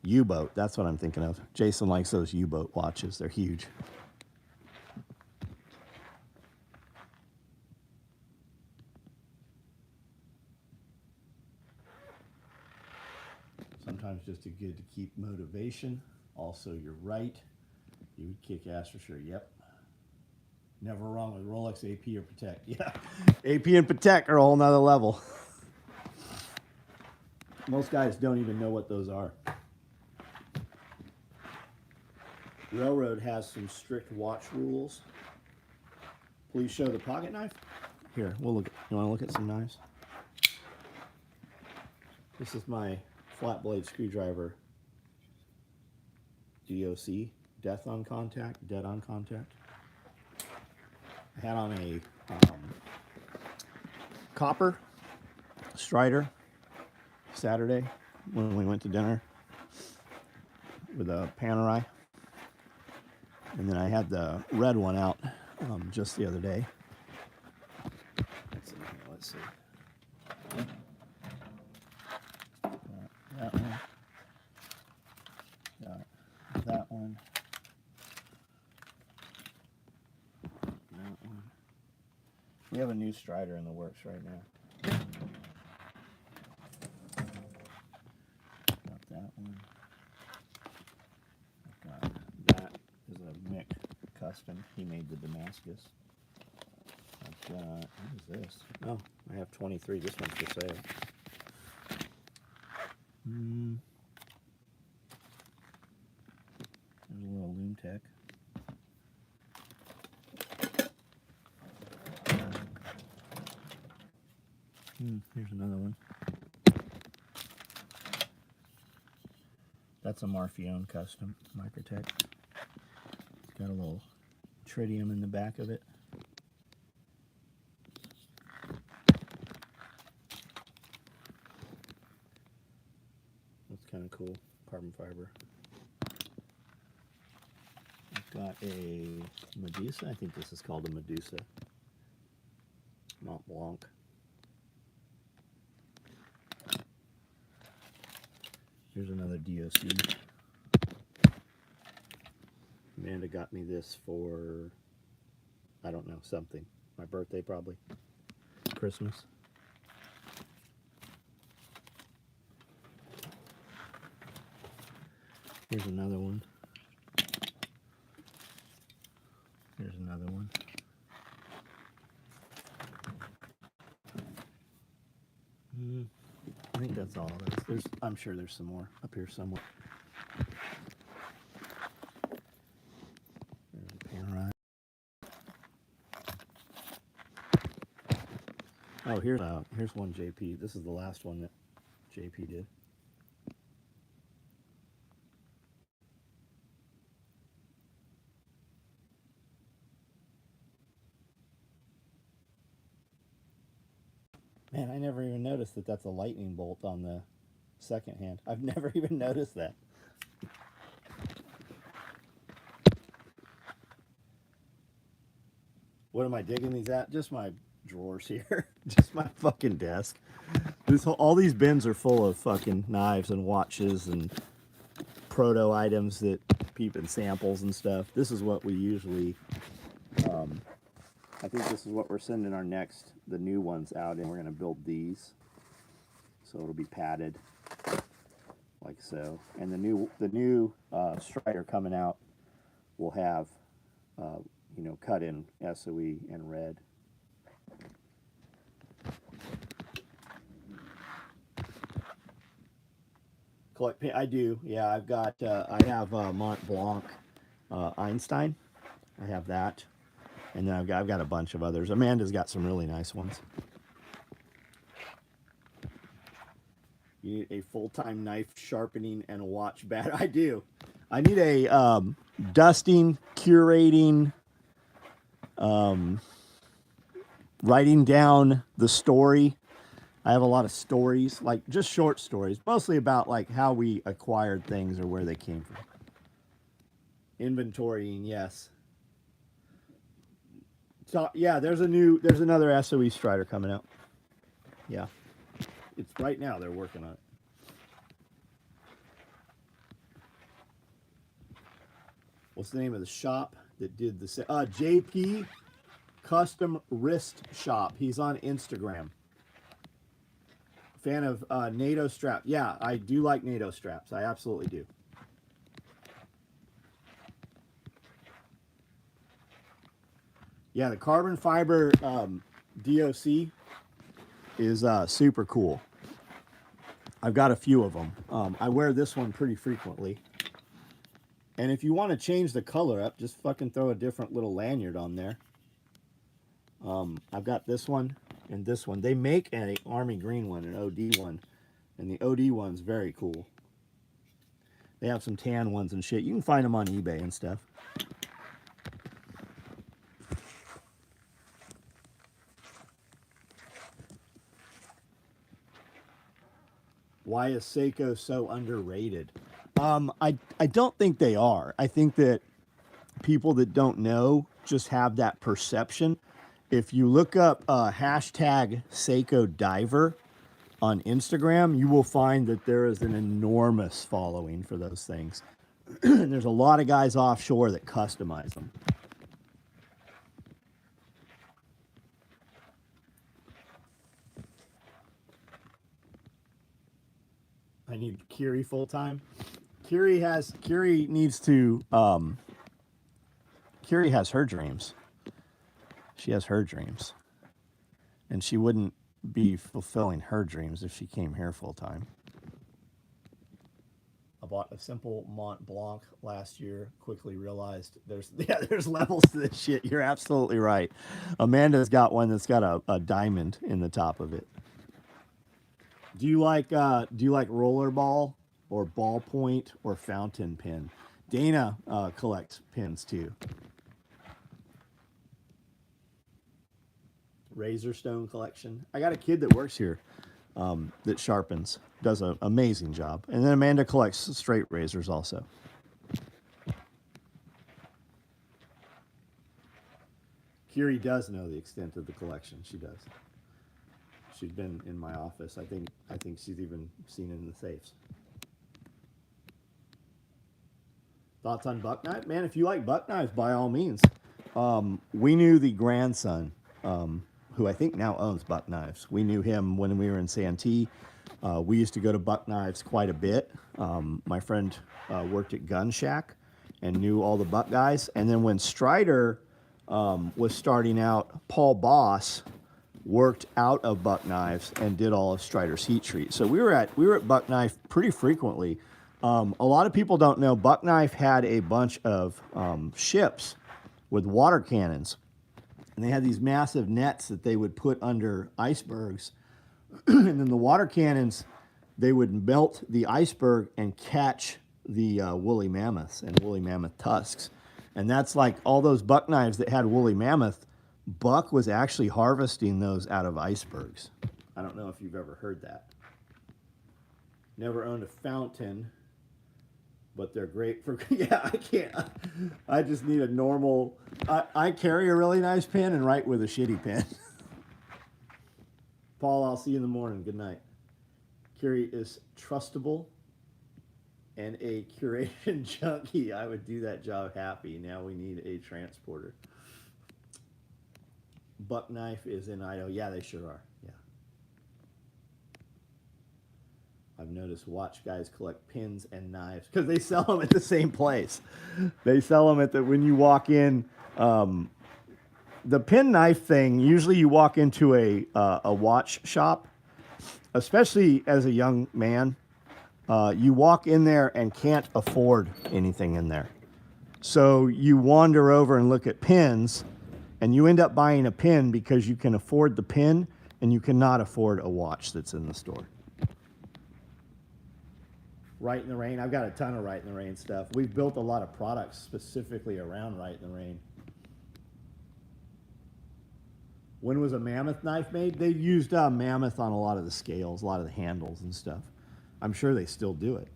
U-boat. That's what I'm thinking of. Jason likes those U-boat watches. They're huge. Sometimes just good to keep motivation. Also, you're right. You would kick ass for sure. Yep. Never wrong with Rolex, AP, or Protect. Yeah. AP and Protect are a whole nother level. Most guys don't even know what those are. Railroad has some strict watch rules. Please show the pocket knife. Here, we'll look. You want to look at some knives? This is my flat blade screwdriver. DOC, death on contact, dead on contact. I had on a copper Strider Saturday when we went to dinner with a Panerai. And then I had the red one out just the other day. Let's see. That one. Got that one. That one. We have a new Strider in the works right now. Got that one. Got that is a Mick custom. He made the Damascus. I've got, what is this? Oh, I have 23. This one's for sale. There's a little Loom Tech. Here's another one. That's a Marfione custom Microtech. It's got a little tritium in the back of it. That's kind of cool. Carbon fiber. I've got a Medusa. I think this is called a Medusa. Mont Blanc. Here's another DOC. Amanda got me this for, I don't know, something. My birthday probably. Christmas. Here's another one. Here's another one. I think that's all. I'm sure there's some more up here somewhere. There's a Panerai. Oh, here's one JP. This is the last one that JP did. Man, I never even noticed that that's a lightning bolt on the second hand. I've never even noticed that. What am I digging these at? Just my drawers here. Just my fucking desk. All these bins are full of fucking knives and watches and proto items that people and samples and stuff. This is what we usually I think this is what we're sending the new ones out, and we're going to build these. So it'll be padded like so. And the new Strider coming out will have, cut in SOE and red. I do, yeah. I've got, I have Mont Blanc Einstein. I have that. And then I've got a bunch of others. Amanda's got some really nice ones. You need a full-time knife sharpening and a watch bat. I do. I need a dusting, curating, writing down the story. I have a lot of stories, like just short stories, mostly about like how we acquired things or where they came from. Inventorying, yes. So yeah, there's another SOE Strider coming out. Yeah, it's right now they're working on it. What's the name of the shop that did the JP Custom Wrist Shop? He's on Instagram. Fan of NATO strap. Yeah, I do like NATO straps. I absolutely do. Yeah, the carbon fiber DOC is super cool. I've got a few of them. I wear this one pretty frequently. And if you want to change the color up, just fucking throw a different little lanyard on there. I've got this one and this one. They make an army green one, an OD one. And the OD one's very cool. They have some tan ones and shit. You can find them on eBay and stuff. Why is Seiko so underrated? I don't think they are. I think that people that don't know just have that perception. If you look up hashtag Seiko Diver on Instagram, you will find that there is an enormous following for those things. There's a lot of guys offshore that customize them. I need Kiri full time. Kiri needs to Kiri has her dreams. She has her dreams. And she wouldn't be fulfilling her dreams if she came here full time. I bought a simple Mont Blanc last year, quickly realized there's levels to this shit. You're absolutely right. Amanda's got one that's got a diamond in the top of it. Do you like rollerball or ballpoint or fountain pen? Dana collects pins too. Razor stone collection. I got a kid that works here that sharpens, does an amazing job. And then Amanda collects straight razors also. Kiri does know the extent of the collection. She does. She's been in my office. I think she's even seen it in the safes. Thoughts on buck knife? Man, if you like buck knives, by all means. We knew the grandson, who I think now owns buck knives. We knew him when we were in Santee. We used to go to buck knives quite a bit. My friend worked at Gun Shack and knew all the buck guys. And then when Strider was starting out, Paul Boss worked out of buck knives and did all of Strider's heat treat. So we were at buck knife pretty frequently. A lot of people don't know buck knife had a bunch of ships with water cannons, and they had these massive nets that they would put under icebergs. And then the water cannons, they would melt the iceberg and catch the woolly mammoths and woolly mammoth tusks. And that's like all those buck knives that had woolly mammoth. Buck was actually harvesting those out of icebergs. I don't know if you've ever heard that. Never owned a fountain, but they're great for, yeah, I can't. I just need a normal, I carry a really nice pen and write with a shitty pen. Paul, I'll see you in the morning. Good night. Kiri is trustable and a curation junkie. I would do that job happy. Now we need a transporter. Buck knife is in Idaho. Yeah, they sure are. Yeah. I've noticed watch guys collect pins and knives because they sell them at the same place. They sell them at when you walk in. The pin knife thing, usually you walk into a watch shop, especially as a young man, you walk in there and can't afford anything in there. So you wander over and look at pins, and you end up buying a pin because you can afford the pin and you cannot afford a watch that's in the store. Right in the Rain. I've got a ton of Right in the Rain stuff. We've built a lot of products specifically around Right in the Rain. When was a mammoth knife made? They used mammoth on a lot of the scales, a lot of the handles and stuff. I'm sure they still do it.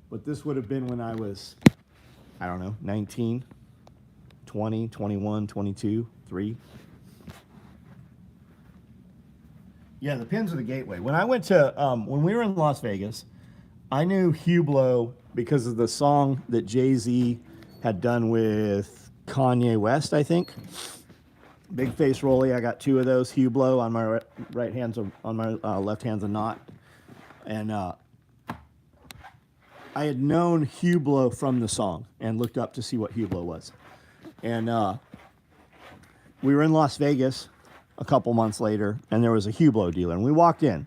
But this would have been when I was, I don't know, 19, 20, 21, 22, 3. Yeah, the pins are the gateway. When I went to, when we were in Las Vegas, I knew Hublot because of the song that Jay-Z had done with Kanye West, I think. Big Face Rolly, I got 2 of those. Hublot on my right hand's on my left hand's a knot. And I had known Hublot from the song and looked up to see what Hublot was. And we were in Las Vegas a couple months later, and there was a Hublot dealer. And we walked in,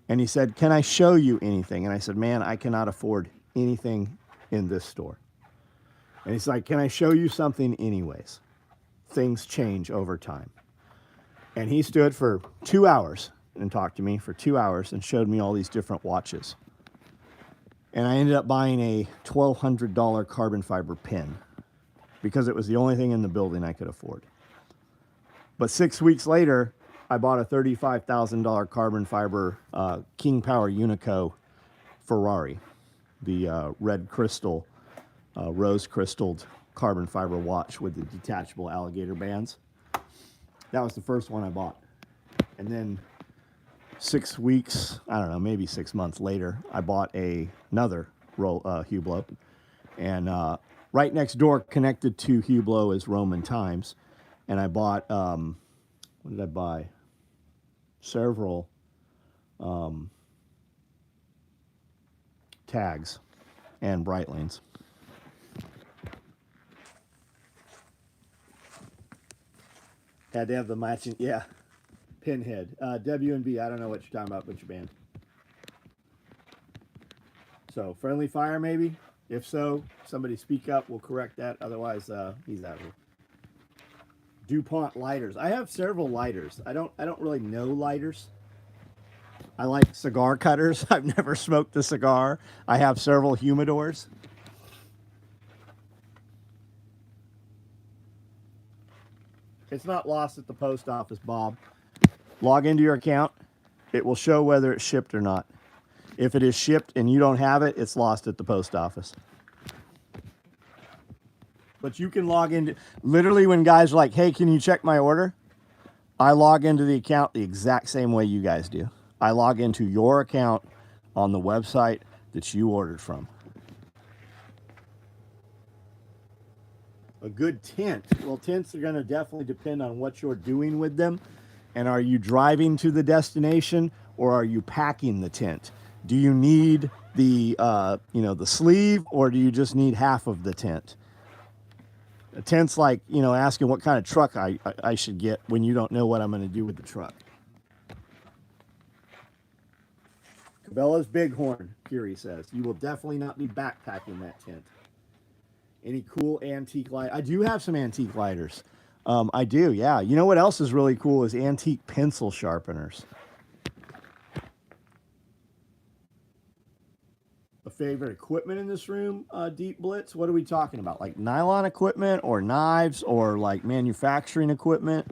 and he said, "Can I show you anything?" And I said, "Man, I cannot afford anything in this store." And he's like, "Can I show you something anyways? Things change over time." And he stood for 2 hours and talked to me for 2 hours and showed me all these different watches. And I ended up buying a $1,200 carbon fiber pin because it was the only thing in the building I could afford. But 6 weeks later, I bought a $35,000 carbon fiber King Power Unico Ferrari, the red crystal, rose crystalled carbon fiber watch with the detachable alligator bands. That was the first one I bought. And then 6 weeks, I don't know, maybe 6 months later, I bought another Hublot. And right next door, connected to Hublot, is Roman Times. And I bought, what did I buy? Several tags and Breitlings. Had to have the matching, yeah, pinhead. W&B, I don't know what you're talking about, but your band. So, friendly fire maybe? If so, somebody speak up, we'll correct that. Otherwise, he's out here. DuPont lighters. I have several lighters. I don't really know lighters. I like cigar cutters. I've never smoked a cigar. I have several humidors. It's not lost at the post office, Bob. Log into your account. It will show whether it's shipped or not. If it is shipped and you don't have it, it's lost at the post office. But you can log into, literally when guys are like, "Hey, can you check my order?" I log into the account the exact same way you guys do. I log into your account on the website that you ordered from. A good tint. Well, tints are going to definitely depend on what you're doing with them. And are you driving to the destination or are you packing the tint? Do you need the, the sleeve, or do you just need half of the tint? A tint's like, asking what kind of truck I should get when you don't know what I'm going to do with the truck. Cabela's Bighorn, Curie says. You will definitely not be backpacking that tint. Any cool antique light? I do have some antique lighters. I do, yeah. You know what else is really cool is antique pencil sharpeners. A favorite equipment in this room, Deep Blitz? What are we talking about? Like nylon equipment or knives or like manufacturing equipment?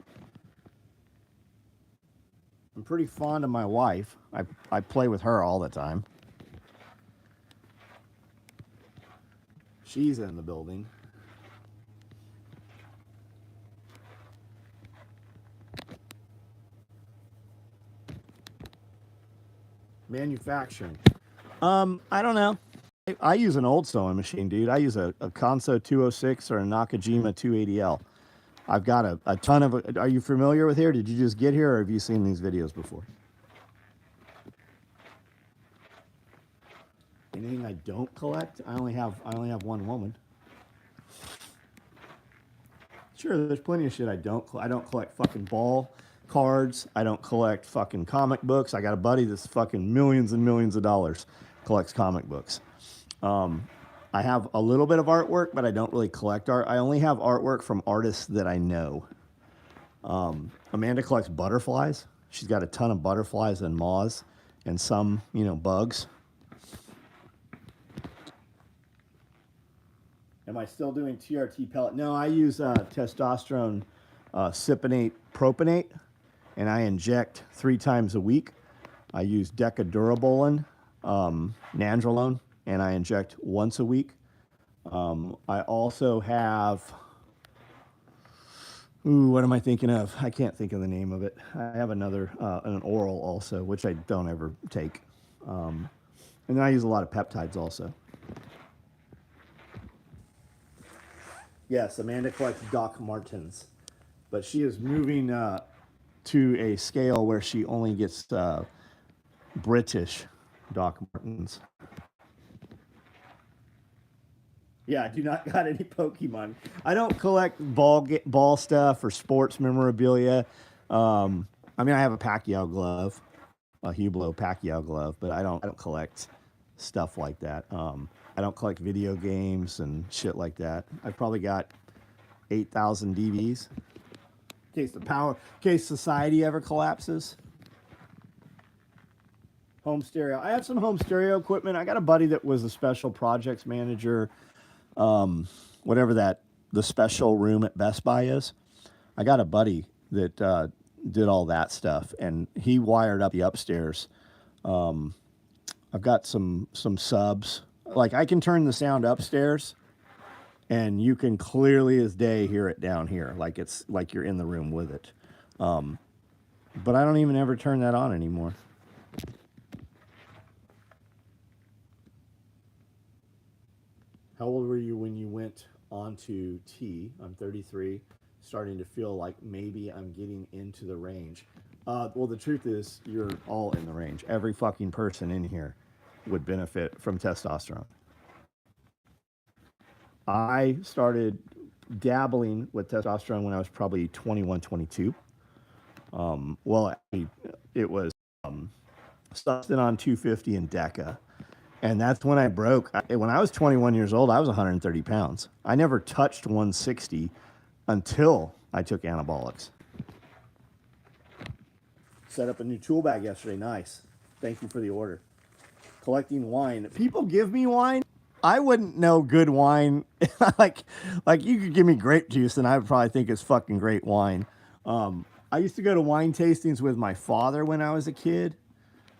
I'm pretty fond of my wife. I play with her all the time. She's in the building. Manufacturing. I don't know. I use an old sewing machine, dude. I use a Kanso 206 or a Nakajima 280L. I've got a ton of... Are you familiar with here? Did you just get here, or have you seen these videos before? Anything I don't collect? I only have one woman. Sure, there's plenty of shit I don't collect fucking ball cards. I don't collect fucking comic books. I got a buddy that's fucking millions and millions of dollars collects comic books. I have a little bit of artwork, but I don't really collect art. I only have artwork from artists that I know. Amanda collects butterflies. She's got a ton of butterflies and moths and some, bugs. Am I still doing TRT pellet? No, I use testosterone cypionate propionate, and I inject 3 times a week. I use decadurabolin, nandrolone and I inject once a week. I also have, what am I thinking of? I can't think of the name of it. I have another, an oral also, which I don't ever take. And then I use a lot of peptides also. Yes, Amanda collects Doc Martens, but she is moving to a scale where she only gets British Doc Martens. Yeah, I do not got any Pokemon. I don't collect ball stuff or sports memorabilia. I mean, I have a Pacquiao glove, a Hublot Pacquiao glove, but I don't collect stuff like that. I don't collect video games and shit like that. I've probably got 8,000 DVDs. In case society ever collapses. Home stereo. I have some home stereo equipment. I got a buddy that was a special projects manager, whatever the special room at Best Buy is. I got a buddy that did all that stuff, and he wired up the upstairs. I've got some subs. Like, I can turn the sound upstairs, and you can clearly as day hear it down here, like it's like you're in the room with it. But I don't even ever turn that on anymore. How old were you when you went on to T? I'm 33, starting to feel like maybe I'm getting into the range. Well, the truth is, you're all in the range. Every fucking person in here would benefit from testosterone. I started dabbling with testosterone when I was probably 21, 22. Well, it was Sustain on 250 and Deca. And that's when I broke. When I was 21 years old, I was 130 pounds. I never touched 160 until I took anabolics. Set up a new tool bag yesterday. Nice. Thank you for the order. Collecting wine. People give me wine. I wouldn't know good wine. like you could give me grape juice and I would probably think it's fucking great wine. I used to go to wine tastings with my father when I was a kid,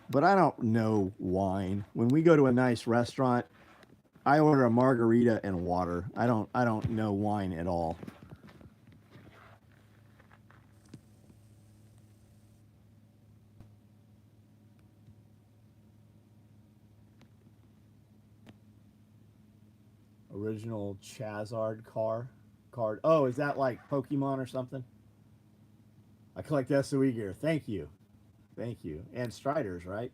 but I don't know wine. When we go to a nice restaurant, I order a margarita and water. I don't know wine at all. Original Charizard card. Oh, is that like Pokemon or something? I collect SOE gear. Thank you. And Striders, right?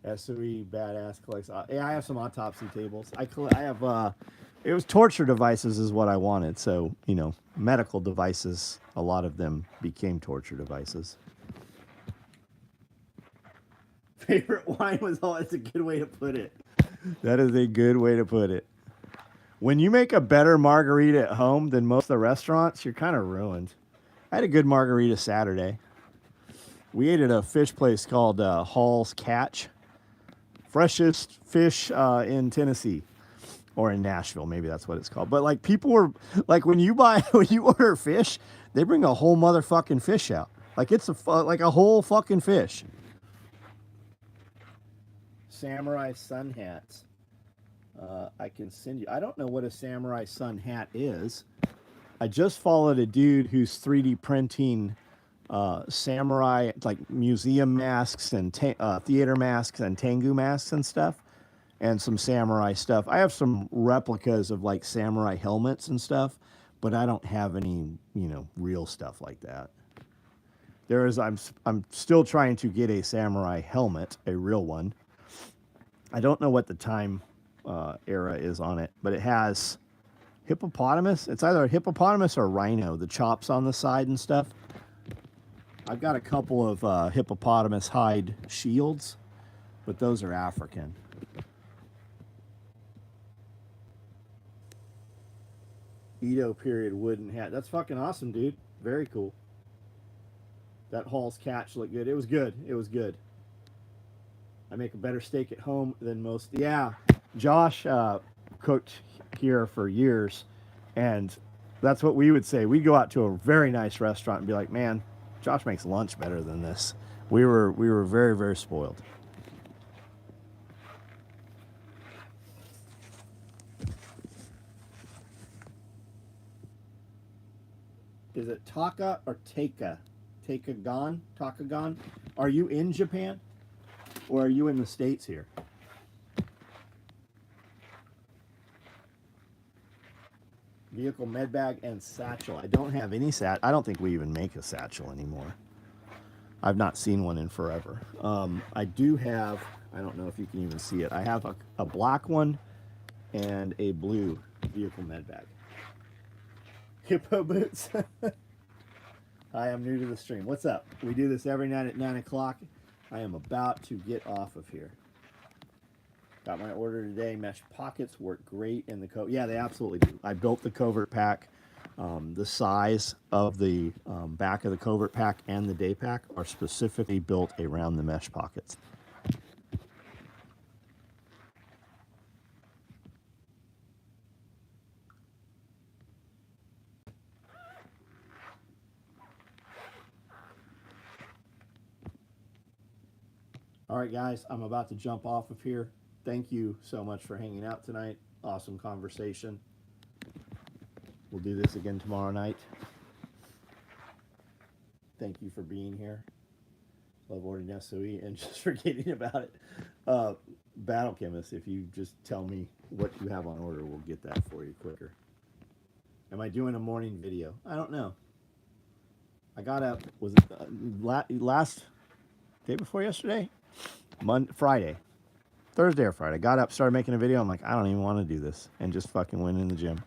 SOE badass collects. Yeah, I have some autopsy tables. I have. It was torture devices is what I wanted. So medical devices. A lot of them became torture devices. Favorite wine was that's a good way to put it. That is a good way to put it. When you make a better margarita at home than most of the restaurants, you're kind of ruined. I had a good margarita Saturday. We ate at a fish place called Hall's Catch. Freshest fish in Tennessee. Or in Nashville, maybe that's what it's called. But like people were, like when you order fish, they bring a whole motherfucking fish out. Like it's like a whole fucking fish. Samurai sun hats. I can send you. I don't know what a samurai sun hat is. I just followed a dude who's 3D printing samurai, like museum masks and theater masks and tengu masks and stuff, and some samurai stuff. I have some replicas of like samurai helmets and stuff, but I don't have any, real stuff like that. I'm still trying to get a samurai helmet, a real one. I don't know what the time era is on it, but it has hippopotamus. It's either a hippopotamus or rhino, the chops on the side and stuff. I've got a couple of hippopotamus hide shields, but those are African. Edo period wooden hat. That's fucking awesome, dude. Very cool. That Hall's Catch looked good. It was good. I make a better steak at home than most. Yeah, Josh cooked here for years, and that's what we would say. We'd go out to a very nice restaurant and be like, man, Josh makes lunch better than this. We were very, very spoiled. is it Taka or Taka? Takagon? Takagon? Are you in Japan? Or are you in the States here? Vehicle med bag and satchel. I don't have any I don't think we even make a satchel anymore. I've not seen one in forever. I do have, I don't know if you can even see it. I have a black one and a blue vehicle med bag. Hippo boots. Hi, I'm new to the stream. What's up? We do this every night at 9 o'clock. I am about to get off of here. Got my order today. Mesh pockets work great in the coat. Yeah, they absolutely do. I built the covert pack. The size of the back of the covert pack and the day pack are specifically built around the mesh pockets. All right, guys, I'm about to jump off of here. Thank you so much for hanging out tonight. Awesome conversation. We'll do this again tomorrow night. Thank you for being here. Love ordering SOE and just forgetting about it. Battle Chemist, if you just tell me what you have on order, we'll get that for you quicker. Am I doing a morning video? I don't know. I got up, was it last day before yesterday? Friday. Thursday or Friday. Got up, started making a video. I'm like, I don't even want to do this. And just fucking went in the gym.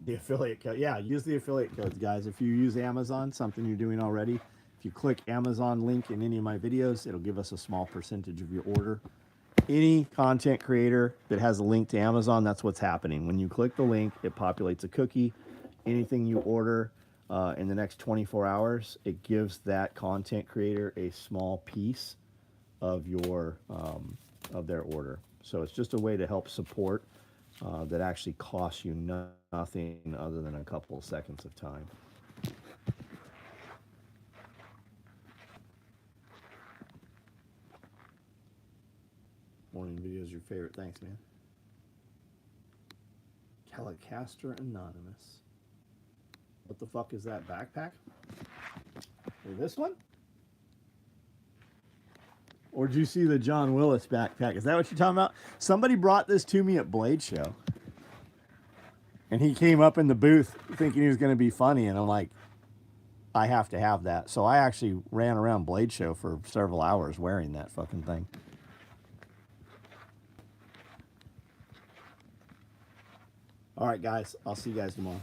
The affiliate code. Yeah, use the affiliate codes, guys. If you use Amazon, something you're doing already, if you click Amazon link in any of my videos, it'll give us a small percentage of your order. Any content creator that has a link to Amazon, that's what's happening. When you click the link, it populates a cookie. Anything you order in the next 24 hours, it gives that content creator a small piece of your of their order. So it's just a way to help support that actually costs you nothing other than a couple of seconds of time. Morning video is your favorite. Thanks, man. Telecaster Anonymous. What the fuck is that backpack? Or this one? Or did you see the John Willis backpack? Is that what you're talking about? Somebody brought this to me at Blade Show. And he came up in the booth thinking he was going to be funny. And I'm like, I have to have that. So I actually ran around Blade Show for several hours wearing that fucking thing. All right, guys. I'll see you guys tomorrow.